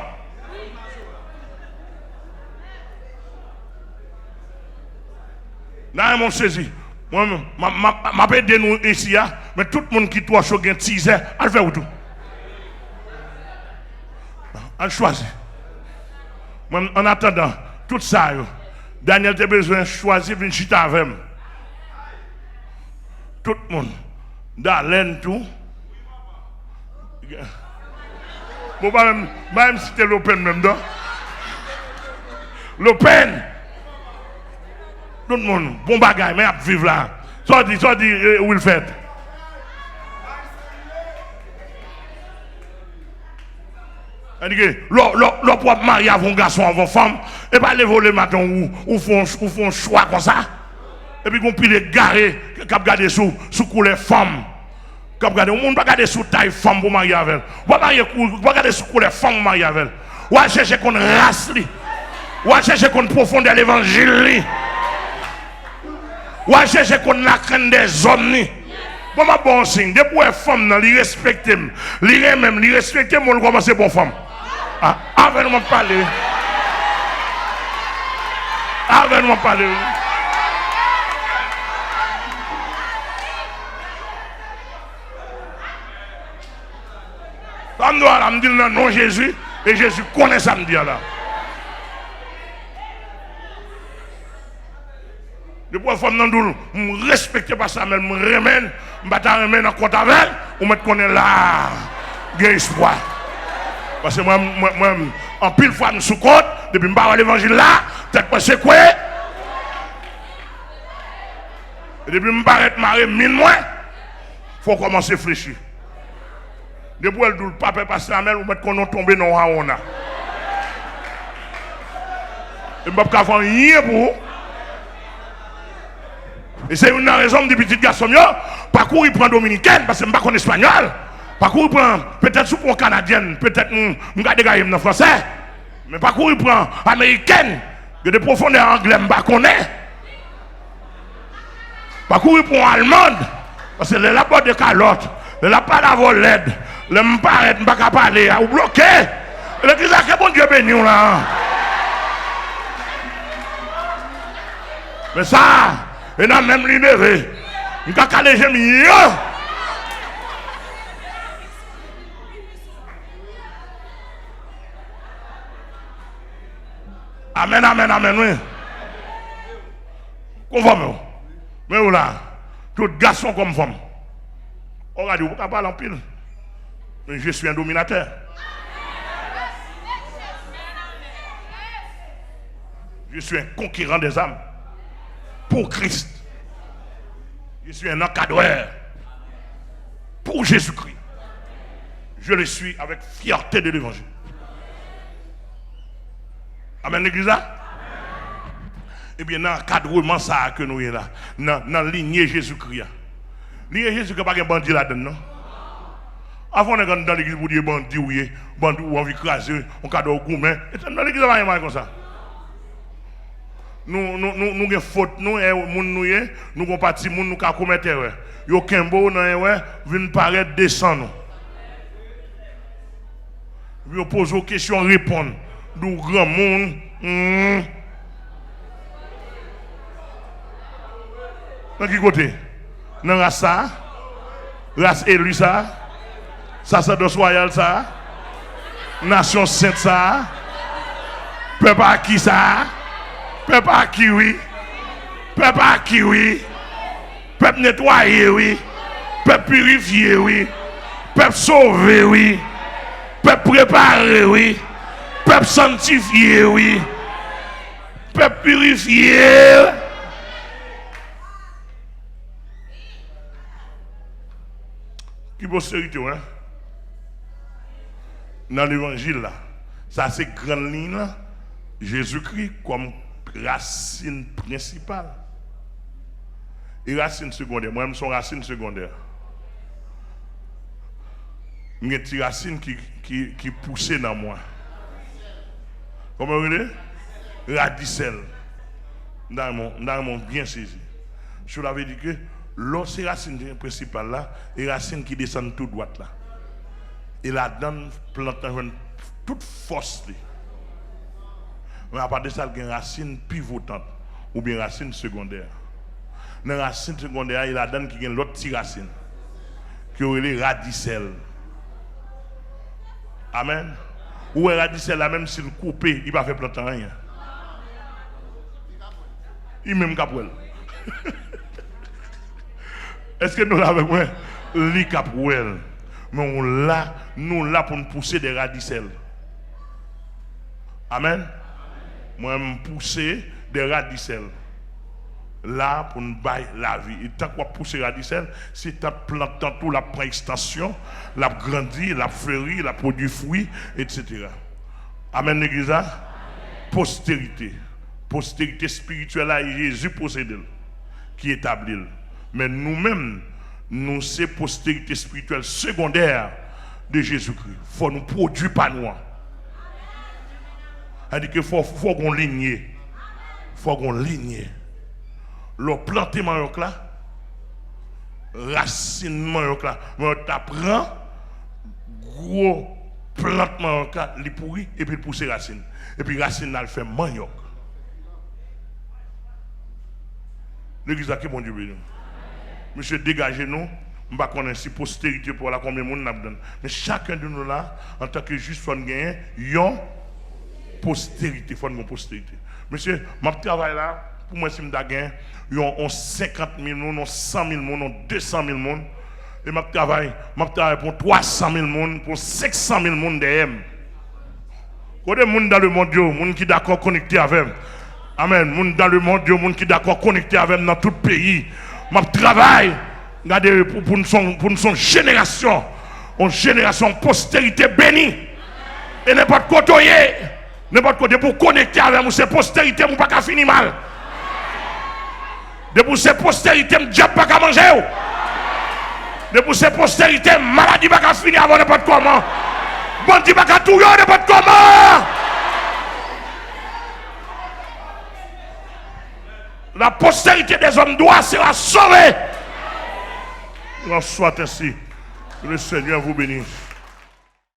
Là, mon saisi. Moi, ma paix de nous ici, mais tout le monde qui doit choquer 6 heures, elle fait tout. Elle choisit. En attendant, tout ça, Daniel a besoin de choisir une chita avec moi. Tout le monde, dans tout. Bon, même si c'était l'open même, non? L'open. Tout le monde, bon bagaille, mais à vivre là. Soit dit, où il fait. Le propre mari avant garçon, avant femme, et pas les voler matin ou font choix comme ça. Et puis qu'on peut les garer, qu'on regarde sous couleur femme. Qu'on regarde, on ne peut pas regarder sous taille femme pour marier avec elle. On ne peut pas regarder sous couleur femme pour marier avec elle. On va chercher qu'on race, on va chercher qu'on profondeur l'évangile. On va chercher qu'on la crainte des hommes. Bon, ma bon signe, depuis que les femmes, ils respectent, ils respectent, on commence à bon femme. Avec nous parler. Avec nous parler. On doit me dire non Jésus, et Jésus connaît ça me dire là. Depuis que femme n'en me respecte pas ça, mais me remène, me battre remène en compte avec, ou me connaît là, il y a espoir. Parce que moi, en pile fois, je suis compte, depuis que je parle l'évangile là, peut-être que c'est quoi? Et depuis que je parle être marié, mine moins, il faut commencer à réfléchir. Depuis que le pape est passé à la mer, ou mettre qu'on a tombé dans le haona. Et je ne peux pas faire rien pour vous. Et c'est une raison des petits garçons, parcours il prend dominicaine, parce que je ne sais pas qu'on espagnol. Parcours il prend, peut-être sous pour canadienne, peut-être je garde des gars en français. Mais parcours il prend américaine, il y a des profondeurs anglais, je ne connais pas. Parcours il prend allemande, parce que la porte de calotte, la pas la volette, le m'paraît, je ne peux pas parler, ou bloqué. Et le disant que bon Dieu béni là. Mais ça, et n'a même libéré. Il n'y a qu'à les gémir. Amen, amen, amen, oui. Conforme. Mais où là, tout garçon comme femme. On va dire, vous ne pouvez pas parler en pile. Mais je suis un dominateur. Je suis un conquérant des âmes. Pour Christ. Je suis un encadreur. Pour Jésus-Christ. Je le suis avec fierté de l'évangile. Amen, l'église là? Eh bien, dans l'encadrement ça que nous sommes là, dans la lignée Jésus-Christ. Lignée Jésus-Christ, pas de bandit là-dedans, non? Avant de dans l'église, vous dites bandit ou envie de craser, on cadre au goût, mais dans l'église, il n'y a pas comme ça. Nous avons faute, nous avons parti, nous avons commettre erreur. Yo kembo nan erreur, vient paraître descendre. Yo pose aux questions, répondre. Nous grand monde. Dans quel côté? Dans race ça? Race élu ça? Sacerdoce royal ça. Nation sainte ça. Peuple acquis ça. Peuple acquis oui. Peuple acquis oui. Peuple nettoyé oui. Peuple purifié oui. Peuple sauvé oui. Peuple préparé oui. Peuple sanctifié oui. Peuple purifié. Qui postérité hein? Dans l'évangile là, ça c'est grande ligne là, Jésus-Christ comme racine principale. Et racine secondaire, moi-même son racine secondaire. Il y a des racines qui poussent dans moi. Comment vous voulez? Radicelle. Dans mon bien saisi. Je l'avais dit que l'autre racine principale là, et racine qui descend tout droite là. Et la donne plante toute force. Mais à part de ça, il y a une racine pivotante ou bien racine secondaire. Dans la racine secondaire, il a donne qui a l'autre petite racine qui est les radicelles. Amen. Ou est radicelle là même s'il coupe, il va faire planter rien. Il même capouel. Est-ce que nous l'avons avec moi? Li capouel. Mais nous là pour nous pousser des radicelles. Amen. Moi, je pousser des radicelles. Là pour nous bailler la vie. Et tant qu'on pousse les radicelles, c'est tant plantant tout, la prend extension, la grandit, la fleurit, la produit fruits, etc. Amen, l'église. Postérité. Postérité spirituelle, là, Jésus possède, qui établit. Mais nous-mêmes, nous, c'est postérité spirituelle secondaire de Jésus-Christ. Il faut nous produire par nous. C'est-à-dire qu'il faut qu'on ligne. Il faut qu'on ligne. Le planter manioc là, racine manioc là, on t'apprend, gros plante manioc là, il pourrit et puis il pousse racine. Et puis racine là, il fait manioc. L'église a qui bon Dieu béni. Monsieur, dégagez-nous. Je ne sais pas si postérité pour la combien de monde nous donne. Mais chacun de nous là, en tant que juste, il faut gagner une postérité. Il faut une postérité. Monsieur, je travaille là, pour moi, si je gagne, il y a 50 000 personnes, 100 000 personnes, 200 000 personnes. Et je travaille pour 300 000 personnes, pour 500 000 personnes derrière. Il y a des gens dans le monde, des gens qui sont d'accord connectés avec. Amen. Les gens dans le monde, des gens qui sont d'accord connectés avec dans tout le pays. Je travaille pour une génération, postérité bénie. Et n'importe côté pour connecter avec nous, c'est postérité, nous ne pouvons pas finir mal. De pour ces postérités, je ne peux pas manger. De pour ces postérités, maladie ne peut pas finir avant n'importe comment. Bandit ne peut pas tout n'importe comment. La postérité des hommes doit sera sauvée. Soit ainsi. Que le Seigneur vous bénisse.